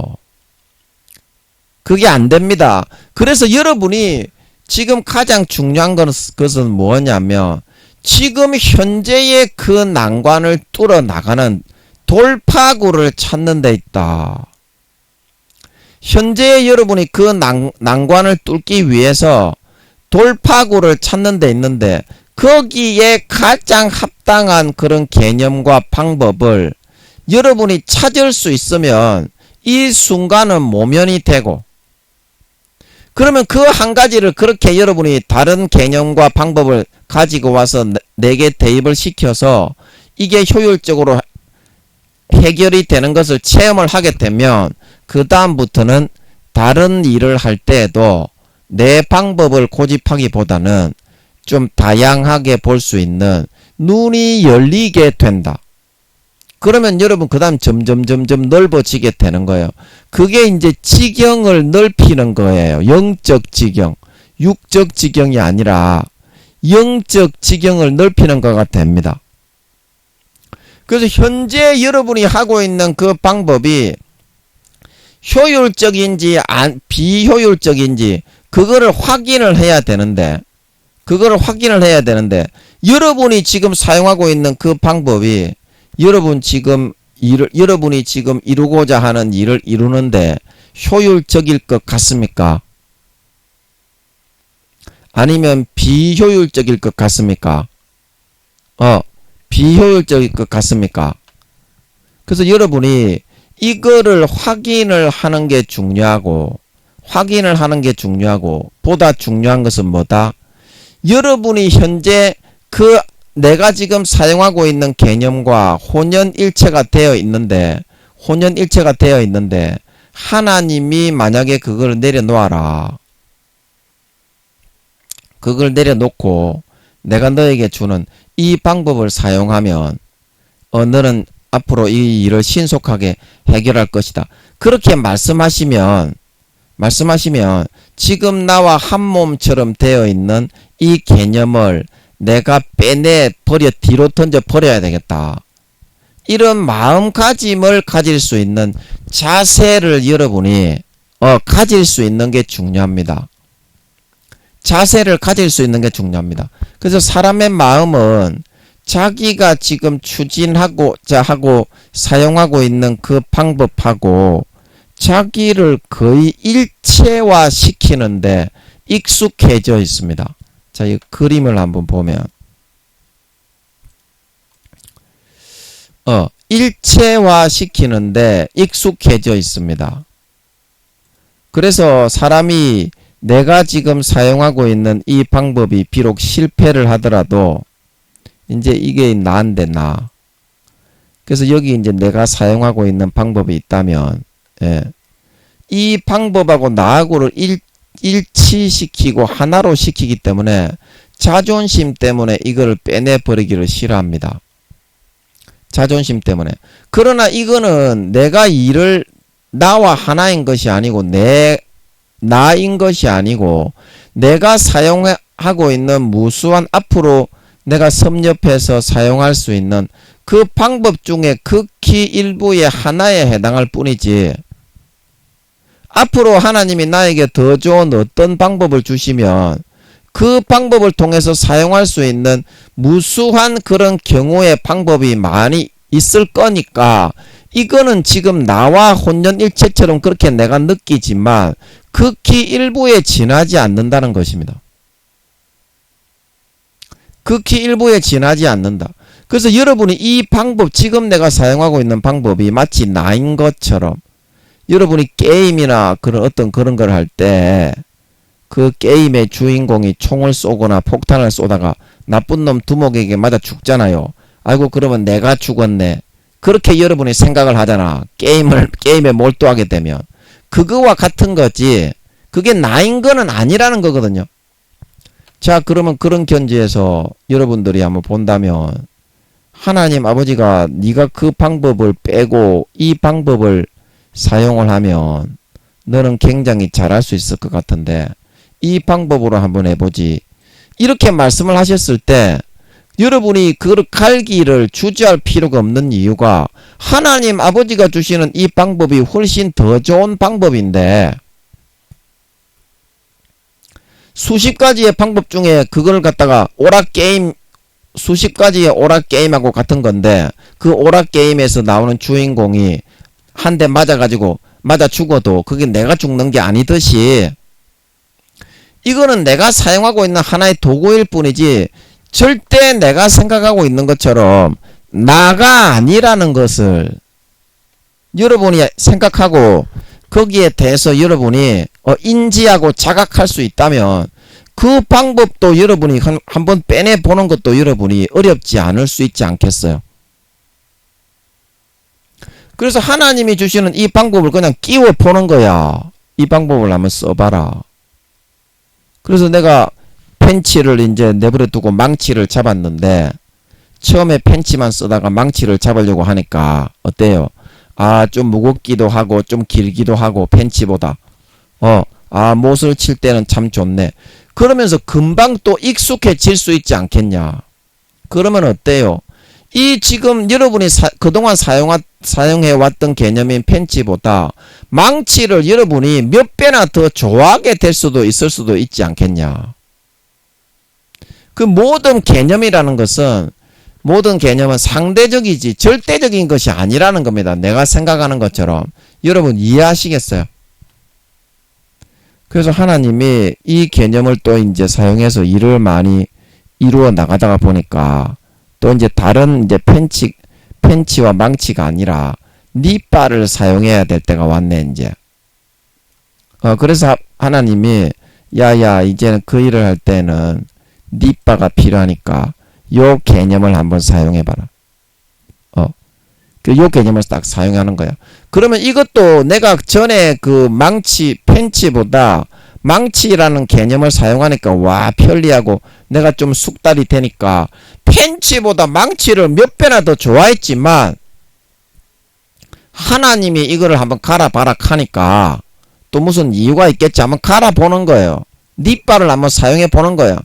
그게 안 됩니다. 그래서 여러분이 지금 가장 중요한 것은 뭐냐면 지금 현재의 그 난관을 뚫어 나가는 돌파구를 찾는 데 있다. 현재 여러분이 그 난관을 뚫기 위해서 돌파구를 찾는 데 있는데 거기에 가장 합당한 그런 개념과 방법을 여러분이 찾을 수 있으면 이 순간은 모면이 되고, 그러면 그 한 가지를 그렇게 여러분이 다른 개념과 방법을 가지고 와서 내게 대입을 시켜서 이게 효율적으로 해결이 되는 것을 체험을 하게 되면 그 다음부터는 다른 일을 할 때에도 내 방법을 고집하기보다는 좀 다양하게 볼 수 있는 눈이 열리게 된다. 그러면 여러분 그 다음 점점 넓어지게 되는 거예요. 그게 이제 지경을 넓히는 거예요. 영적 지경. 육적 지경이 아니라 영적 지경을 넓히는 거가 됩니다. 그래서 현재 여러분이 하고 있는 그 방법이 효율적인지 비효율적인지 그거를 확인을 해야 되는데 여러분이 지금 사용하고 있는 그 방법이 여러분이 지금 이루고자 하는 일을 이루는데 효율적일 것 같습니까? 아니면 비효율적일 것 같습니까? 비효율적일 것 같습니까? 그래서 여러분이 이거를 확인을 하는 게 중요하고 보다 중요한 것은 뭐다? 여러분이 현재 그 내가 지금 사용하고 있는 개념과 혼연일체가 되어 있는데 하나님이 만약에 그걸 내려놓아라. 그걸 내려놓고 내가 너에게 주는 이 방법을 사용하면 너는 앞으로 이 일을 신속하게 해결할 것이다. 그렇게 말씀하시면 지금 나와 한 몸처럼 되어 있는 이 개념을 내가 뒤로 던져 버려야 되겠다. 이런 마음가짐을 가질 수 있는 자세를 여러분이 가질 수 있는 게 중요합니다. 자세를 가질 수 있는 게 중요합니다. 그래서 사람의 마음은 자기가 지금 추진하고 사용하고 있는 그 방법하고 자기를 거의 일체화 시키는데 익숙해져 있습니다. 자, 이 그림을 한번 보면 일체화 시키는데 익숙해져 있습니다. 그래서 사람이 내가 지금 사용하고 있는 이 방법이 비록 실패를 하더라도 이제 이게 나인데 나. 그래서 여기 이제 내가 사용하고 있는 방법이 있다면 이 방법하고 나하고를 일치시키고 하나로 시키기 때문에 자존심 때문에 이거를 빼내버리기를 싫어합니다. 자존심 때문에. 그러나 이거는 내가 나와 하나인 것이 아니고 나인 것이 아니고 내가 사용하고 있는 무수한 앞으로 내가 섭렵해서 사용할 수 있는 그 방법 중에 극히 일부의 하나에 해당할 뿐이지, 앞으로 하나님이 나에게 더 좋은 어떤 방법을 주시면 그 방법을 통해서 사용할 수 있는 무수한 그런 경우의 방법이 많이 있을 거니까 이거는 지금 나와 혼연일체처럼 그렇게 내가 느끼지만 극히 일부에 지나지 않는다는 것입니다. 극히 일부에 지나지 않는다. 그래서 여러분이 이 방법, 지금 내가 사용하고 있는 방법이 마치 나인 것처럼, 여러분이 게임이나 그런 걸 할 때 그 게임의 주인공이 총을 쏘거나 폭탄을 쏘다가 나쁜 놈 두목에게 맞아 죽잖아요. 아이고, 그러면 내가 죽었네. 그렇게 여러분이 생각을 하잖아. 게임에 몰두하게 되면. 그거와 같은 거지, 그게 나인 거는 아니라는 거거든요. 자, 그러면 그런 견지에서 여러분들이 한번 본다면 하나님 아버지가 네가 그 방법을 빼고 이 방법을 사용을 하면 너는 굉장히 잘할 수 있을 것 같은데 이 방법으로 한번 해보지. 이렇게 말씀을 하셨을 때 여러분이 그 갈기를 주저할 필요가 없는 이유가 하나님 아버지가 주시는 이 방법이 훨씬 더 좋은 방법인데 수십 가지의 방법 중에 그걸 갖다가 오락게임 수십 가지의 오락게임하고 같은 건데 그 오락게임에서 나오는 주인공이 한 대 맞아가지고 맞아 죽어도 그게 내가 죽는 게 아니듯이 이거는 내가 사용하고 있는 하나의 도구일 뿐이지 절대 내가 생각하고 있는 것처럼 나가 아니라는 것을 여러분이 생각하고 거기에 대해서 여러분이 인지하고 자각할 수 있다면 그 방법도 여러분이 한번 빼내보는 것도 여러분이 어렵지 않을 수 있지 않겠어요. 그래서 하나님이 주시는 이 방법을 그냥 끼워 보는 거야. 이 방법을 한번 써봐라. 그래서 내가 펜치를 이제 내버려 두고 망치를 잡았는데 처음에 펜치만 쓰다가 망치를 잡으려고 하니까 어때요? 아, 좀 무겁기도 하고 좀 길기도 하고 펜치보다 못을 칠 때는 참 좋네. 그러면서 금방 또 익숙해질 수 있지 않겠냐. 그러면 어때요? 이 지금 여러분이 그동안 사용해왔던 개념인 펜치보다 망치를 여러분이 몇 배나 더 좋아하게 될 수도 있을 수도 있지 않겠냐. 그 모든 개념이라는 것은 모든 개념은 상대적이지 절대적인 것이 아니라는 겁니다. 내가 생각하는 것처럼. 여러분 이해하시겠어요? 그래서 하나님이 이 개념을 또 이제 사용해서 일을 많이 이루어 나가다가 보니까 또 이제 다른 이제 펜치와 망치가 아니라 니빠를 사용해야 될 때가 왔네, 이제. 그래서 하나님이 야야 이제는 그 일을 할 때는 니빠가 필요하니까 요 개념을 한번 사용해봐라. 요 개념을 딱 사용하는 거야. 그러면 이것도 내가 전에 그 펜치보다 망치라는 개념을 사용하니까 와 편리하고 내가 좀 숙달이 되니까 펜치보다 망치를 몇 배나 더 좋아했지만 하나님이 이거를 한번 갈아봐라 하니까 또 무슨 이유가 있겠지 한번 갈아보는 거예요. 니빠를 한번 사용해 보는 거예요.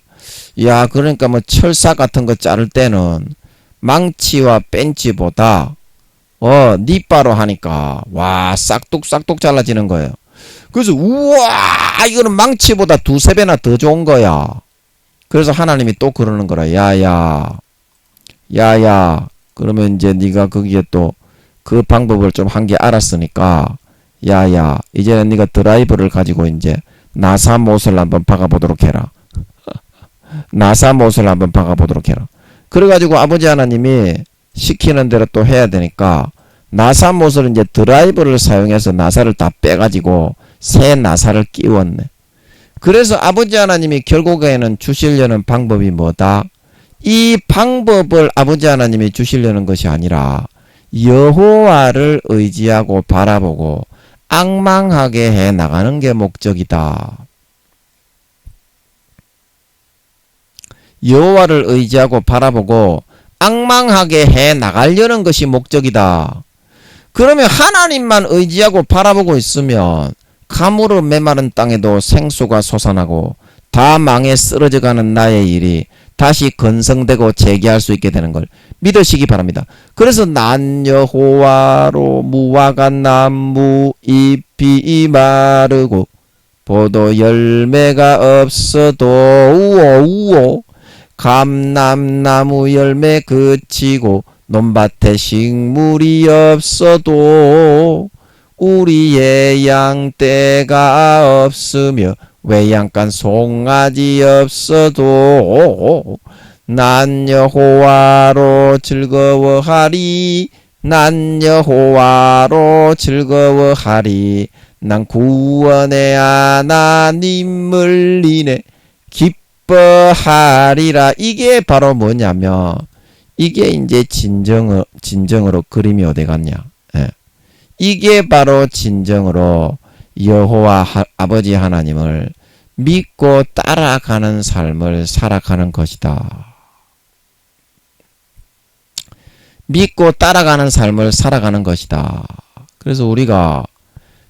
야, 그러니까 뭐 철사 같은 거 자를 때는 망치와 벤치보다 니빠로 하니까 와 싹둑싹둑 잘라지는 거예요. 그래서 우와 이거는 망치보다 두세 배나 더 좋은 거야. 그래서 하나님이 또 그러는 거라. 야야 그러면 이제 네가 거기에 또 그 방법을 좀 한 게 알았으니까 야야 이제는 네가 드라이버를 가지고 이제 나사못을 한번 박아보도록 해라. 나사못을 한번 박아보도록 해라. 그래가지고 아버지 하나님이 시키는 대로 또 해야 되니까 나사못을 이제 드라이버를 사용해서 나사를 다 빼가지고 새 나사를 끼웠네. 그래서 아버지 하나님이 결국에는 주시려는 방법이 뭐다? 이 방법을 아버지 하나님이 주시려는 것이 아니라 여호와를 의지하고 바라보고 앙망하게 해 나가는 게 목적이다. 여호와를 의지하고 바라보고 앙망하게 해 나가려는 것이 목적이다. 그러면 하나님만 의지하고 바라보고 있으면 가물어 메마른 땅에도 생수가 솟아나고 다 망해 쓰러져가는 나의 일이 다시 건성되고 재기할 수 있게 되는 걸 믿으시기 바랍니다. 그래서 난 여호와로 무화과 나무 잎이 마르고 포도 열매가 없어도 우오 감람나무 열매 그치고 논밭에 식물이 없어도 우리의 양떼가 없으며 외양간 송아지 없어도 난 여호와로 즐거워하리. 난 여호와로 즐거워하리. 난 구원의 하나님을 인해 기뻐하리라. 이게 바로 뭐냐면 이게 이제 진정으로 그림이 어디 갔냐. 예. 이게 바로 진정으로 여호와 아버지 하나님을 믿고 따라가는 삶을 살아가는 것이다. 믿고 따라가는 삶을 살아가는 것이다. 그래서 우리가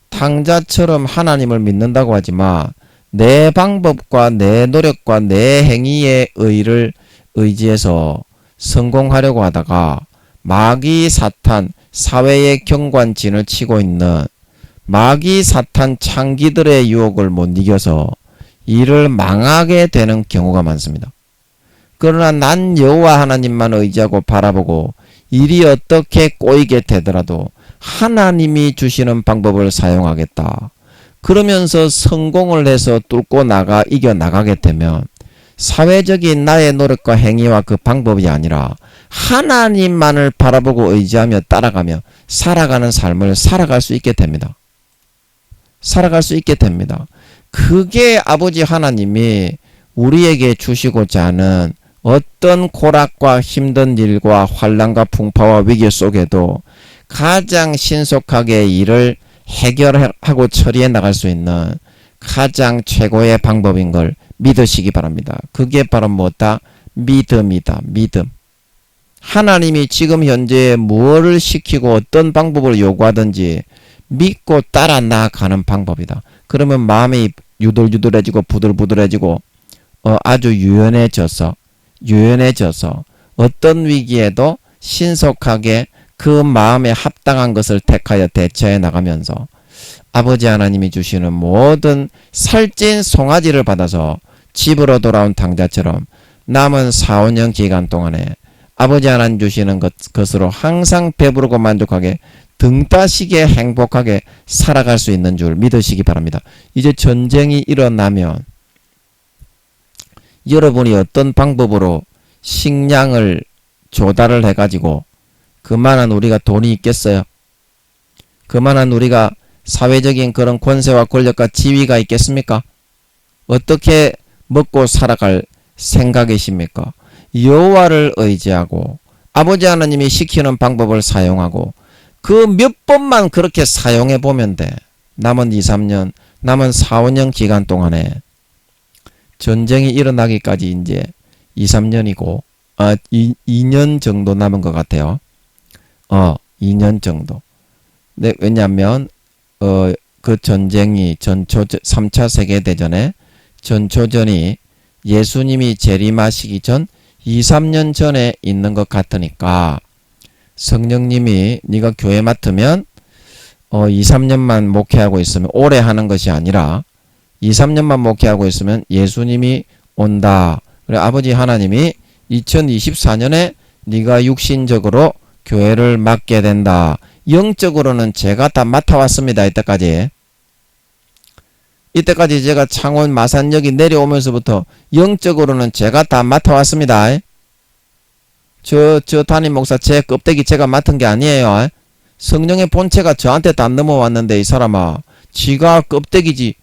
탕자처럼 하나님을 믿는다고 하지만 내 방법과 내 노력과 내 행위의 의를 의지해서 성공하려고 하다가 마귀 사탄 사회의 경관진을 치고 있는 마귀 사탄 창기들의 유혹을 못 이겨서 일을 망하게 되는 경우가 많습니다. 그러나 난 여호와 하나님만 의지하고 바라보고 일이 어떻게 꼬이게 되더라도 하나님이 주시는 방법을 사용하겠다. 그러면서 성공을 해서 뚫고 이겨나가게 되면 사회적인 나의 노력과 행위와 그 방법이 아니라 하나님만을 바라보고 의지하며 따라가며 살아가는 삶을 살아갈 수 있게 됩니다. 살아갈 수 있게 됩니다. 그게 아버지 하나님이 우리에게 주시고자 하는 어떤 고락과 힘든 일과 환난과 풍파와 위기 속에도 가장 신속하게 일을 해결하고 처리해 나갈 수 있는 가장 최고의 방법인 걸 믿으시기 바랍니다. 그게 바로 뭐다? 믿음이다. 믿음. 하나님이 지금 현재 무엇을 시키고 어떤 방법을 요구하든지 믿고 따라 나아가는 방법이다. 그러면 마음이 유들유들해지고 부들부들해지고 아주 유연해져서 어떤 위기에도 신속하게 그 마음에 합당한 것을 택하여 대처해 나가면서 아버지 하나님이 주시는 모든 살찐 송아지를 받아서 집으로 돌아온 탕자처럼 남은 4, 5년 기간 동안에 아버지 하나님 주시는 것으로 항상 배부르고 만족하게 등 따시게 행복하게 살아갈 수 있는 줄 믿으시기 바랍니다. 이제 전쟁이 일어나면 여러분이 어떤 방법으로 식량을 조달을 해가지고 그만한 우리가 돈이 있겠어요? 그만한 우리가 사회적인 그런 권세와 권력과 지위가 있겠습니까? 어떻게 먹고 살아갈 생각이십니까? 여호와를 의지하고 아버지 하나님이 시키는 방법을 사용하고 그 몇 번만 그렇게 사용해 보면 돼. 남은 2, 3년, 남은 4, 5년 기간 동안에 전쟁이 일어나기까지 이제 2, 3년이고 2년 정도 남은 것 같아요. 2년 정도. 네, 왜냐하면 그 전쟁이 3차 세계대전에 전초전이 예수님이 재림하시기 전 2, 3년 전에 있는 것 같으니까 성령님이 네가 교회 맡으면 2, 3년만 목회하고 있으면 오래 하는 것이 아니라 2, 3년만 목회하고 있으면 예수님이 온다. 그래 아버지 하나님이 2024년에 네가 육신적으로 교회를 맡게 된다. 영적으로는 제가 다 맡아왔습니다. 이때까지 제가 창원 마산역이 내려오면서부터 영적으로는 제가 다 맡아왔습니다. 저 담임 목사 제 껍데기 제가 맡은 게 아니에요. 성령의 본체가 저한테 다 넘어왔는데 이 사람아 지가 껍데기지.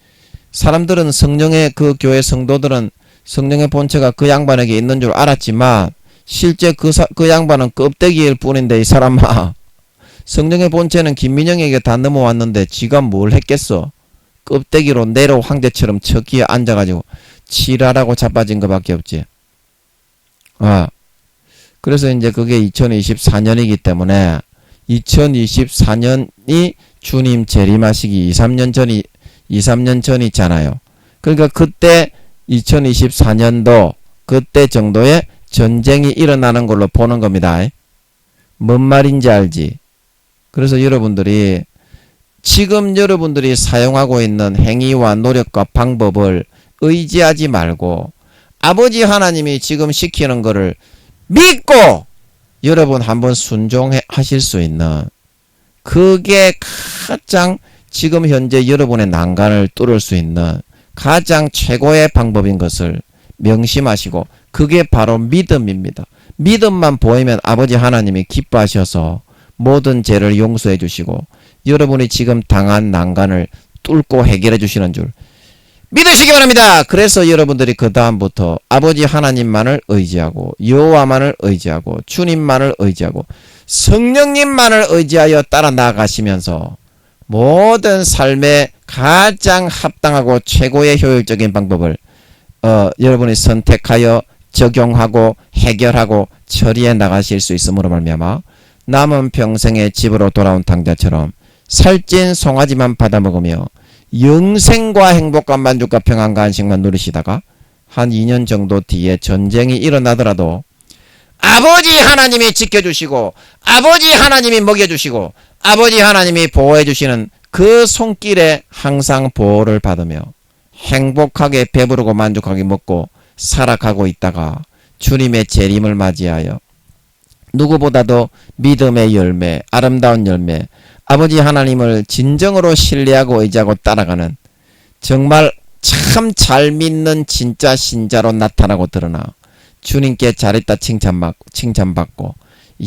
사람들은 성령의 그 교회 성도들은 성령의 본체가 그 양반에게 있는 줄 알았지만 실제 그 양반은 껍데기일 뿐인데 이 사람아 성령의 본체는 김민영에게 다 넘어왔는데 지가 뭘 했겠어. 껍데기로 네로 황제처럼 척기에 앉아가지고 지랄하고 자빠진 것밖에 없지. 그래서 이제 그게 2024년이기 때문에 2024년이 주님 재림하시기 2, 3년 전이잖아요. 그러니까 그때 2024년도 그때 정도의 전쟁이 일어나는 걸로 보는 겁니다. 뭔 말인지 알지? 그래서 여러분들이 지금 여러분들이 사용하고 있는 행위와 노력과 방법을 의지하지 말고 아버지 하나님이 지금 시키는 거를 믿고 여러분 한번 순종하실 수 있는 그게 가장 지금 현재 여러분의 난간을 뚫을 수 있는 가장 최고의 방법인 것을 명심하시고 그게 바로 믿음입니다. 믿음만 보이면 아버지 하나님이 기뻐하셔서 모든 죄를 용서해 주시고 여러분이 지금 당한 난간을 뚫고 해결해 주시는 줄 믿으시기 바랍니다. 그래서 여러분들이 그 다음부터 아버지 하나님만을 의지하고 여호와만을 의지하고 주님만을 의지하고 성령님만을 의지하여 따라 나아가시면서 모든 삶의 가장 합당하고 최고의 효율적인 방법을 여러분이 선택하여 적용하고 해결하고 처리해 나가실 수 있음으로 말미암아 남은 평생에 집으로 돌아온 탕자처럼 살찐 송아지만 받아먹으며 영생과 행복과 만족과 평안과 안식만 누리시다가 한 2년 정도 뒤에 전쟁이 일어나더라도 아버지 하나님이 지켜주시고 아버지 하나님이 먹여주시고 아버지 하나님이 보호해주시는 그 손길에 항상 보호를 받으며 행복하게 배부르고 만족하게 먹고 살아가고 있다가 주님의 재림을 맞이하여 누구보다도 믿음의 열매, 아름다운 열매, 아버지 하나님을 진정으로 신뢰하고 의지하고 따라가는 정말 참 잘 믿는 진짜 신자로 나타나고 드러나 주님께 잘했다 칭찬받고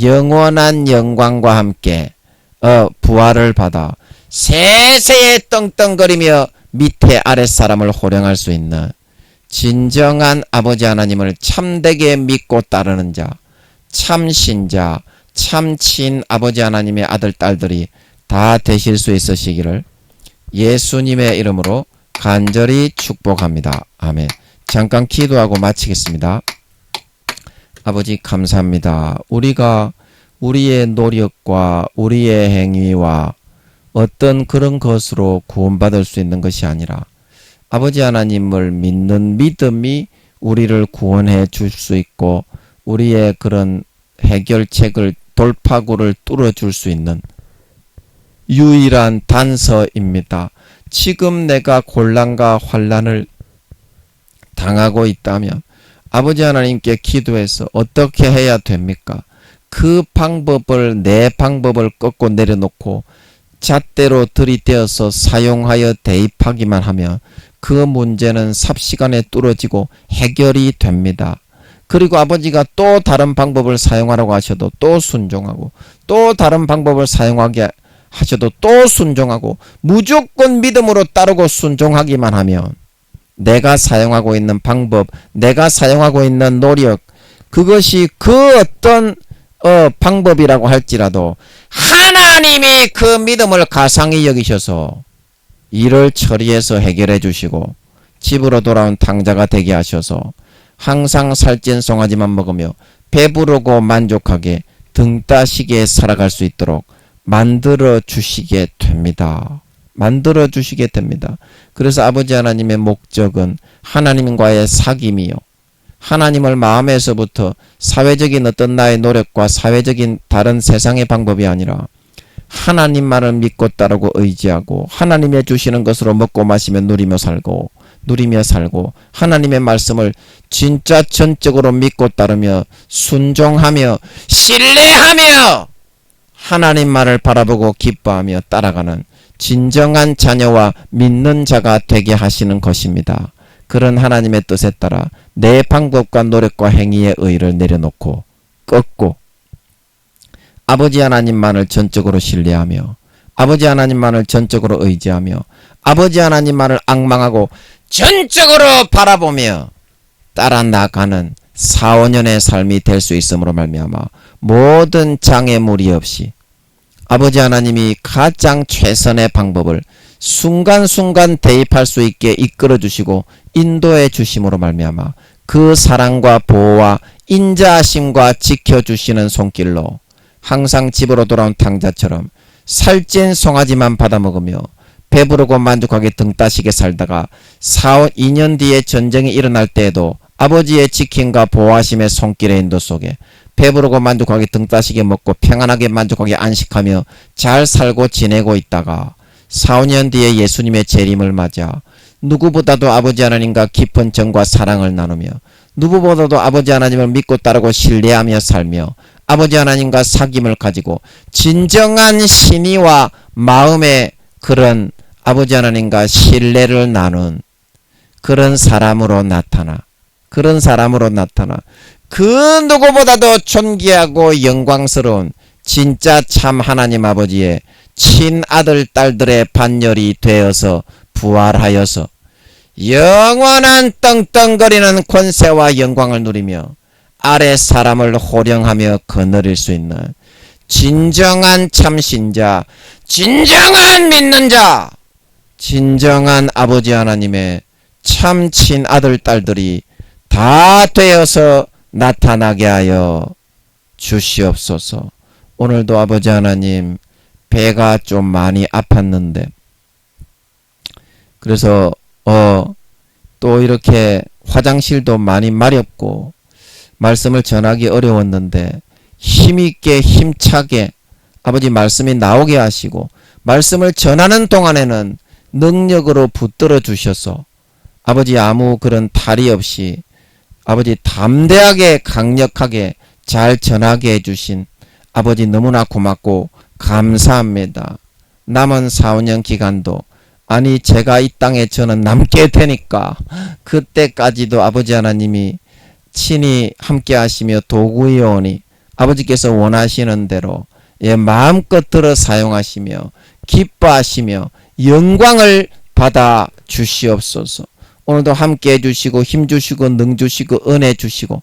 영원한 영광과 함께 부활을 받아 세세에 떵떵거리며 밑에 아랫사람을 호령할 수 있는 진정한 아버지 하나님을 참되게 믿고 따르는 자, 참신자, 참친 아버지 하나님의 아들 딸들이 다 되실 수 있으시기를 예수님의 이름으로 간절히 축복합니다. 아멘. 잠깐 기도하고 마치겠습니다. 아버지 감사합니다. 우리가 우리의 노력과 우리의 행위와 어떤 그런 것으로 구원받을 수 있는 것이 아니라 아버지 하나님을 믿는 믿음이 우리를 구원해 줄 수 있고 우리의 그런 해결책을 돌파구를 뚫어줄 수 있는 유일한 단서입니다. 지금 내가 곤란과 환난을 당하고 있다면 아버지 하나님께 기도해서 어떻게 해야 됩니까? 그 방법을 내 방법을 꺾고 내려놓고 잣대로 들이대어서 사용하여 대입하기만 하면 그 문제는 삽시간에 뚫어지고 해결이 됩니다. 그리고 아버지가 또 다른 방법을 사용하라고 하셔도 또 순종하고 또 다른 방법을 사용하게 하셔도 또 순종하고 무조건 믿음으로 따르고 순종하기만 하면 내가 사용하고 있는 방법, 내가 사용하고 있는 노력, 그것이 그 어떤 방법이라고 할지라도 하나님이 그 믿음을 가상히 여기셔서 일을 처리해서 해결해 주시고 집으로 돌아온 탕자가 되게 하셔서 항상 살찐 송아지만 먹으며 배부르고 만족하게 등 따시게 살아갈 수 있도록 만들어 주시게 됩니다. 만들어 주시게 됩니다. 그래서 아버지 하나님의 목적은 하나님과의 사귐이요, 하나님을 마음에서부터 사회적인 어떤 나의 노력과 사회적인 다른 세상의 방법이 아니라 하나님만을 믿고 따르고 의지하고 하나님의 주시는 것으로 먹고 마시며 누리며 살고 하나님의 말씀을 진짜 전적으로 믿고 따르며 순종하며 신뢰하며 하나님만을 바라보고 기뻐하며 따라가는 진정한 자녀와 믿는 자가 되게 하시는 것입니다. 그런 하나님의 뜻에 따라 내 방법과 노력과 행위의 의의를 내려놓고 꺾고 아버지 하나님만을 전적으로 신뢰하며 아버지 하나님만을 전적으로 의지하며 아버지 하나님만을 앙망하고 전적으로 바라보며 따라 나가는 4, 5년의 삶이 될 수 있음으로 말미암아 모든 장애물이 없이 아버지 하나님이 가장 최선의 방법을 순간순간 대입할 수 있게 이끌어 주시고 인도해 주심으로 말미암아 그 사랑과 보호와 인자하심과 지켜주시는 손길로 항상 집으로 돌아온 탕자처럼 살찐 송아지만 받아먹으며 배부르고 만족하게 등 따시게 살다가 4, 2년 뒤에 전쟁이 일어날 때에도 아버지의 지킴과 보호하심의 손길의 인도 속에 배부르고 만족하게 등 따시게 먹고 평안하게 만족하게 안식하며 잘 살고 지내고 있다가 4, 5년 뒤에 예수님의 재림을 맞아 누구보다도 아버지 하나님과 깊은 정과 사랑을 나누며 누구보다도 아버지 하나님을 믿고 따르고 신뢰하며 살며 아버지 하나님과 사귐을 가지고 진정한 신의와 마음의 그런 아버지 하나님과 신뢰를 나눈 그런 사람으로 나타나 그 누구보다도 존귀하고 영광스러운 진짜 참 하나님 아버지의 친아들 딸들의 반열이 되어서 부활하여서 영원한 떵떵거리는 권세와 영광을 누리며 아래 사람을 호령하며 거느릴 수 있는 진정한 참신자, 진정한 믿는 자, 진정한 아버지 하나님의 참 친아들 딸들이 다 되어서 나타나게 하여 주시옵소서. 오늘도 아버지 하나님 배가 좀 많이 아팠는데 그래서 또 이렇게 화장실도 많이 마렵고 말씀을 전하기 어려웠는데 힘있게 힘차게 아버지 말씀이 나오게 하시고 말씀을 전하는 동안에는 능력으로 붙들어 주셔서 아버지 아무 그런 탈이 없이 아버지 담대하게 강력하게 잘 전하게 해주신 아버지 너무나 고맙고 감사합니다. 남은 4~5년 기간도 아니 제가 이 땅에 저는 남게 되니까 그때까지도 아버지 하나님이 친히 함께 하시며 도구여 오니 아버지께서 원하시는 대로 마음껏 들어 사용하시며 기뻐하시며 영광을 받아 주시옵소서. 오늘도 함께 해주시고 힘주시고 능주시고 은혜 주시고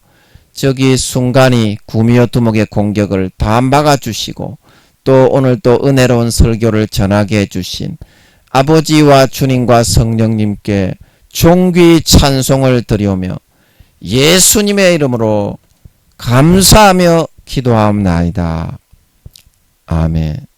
저기 순간이 구미호 두목의 공격을 다 막아주시고 또 오늘 또 은혜로운 설교를 전하게 해주신 아버지와 주님과 성령님께 존귀 찬송을 드리오며 예수님의 이름으로 감사하며 기도하옵나이다. 아멘.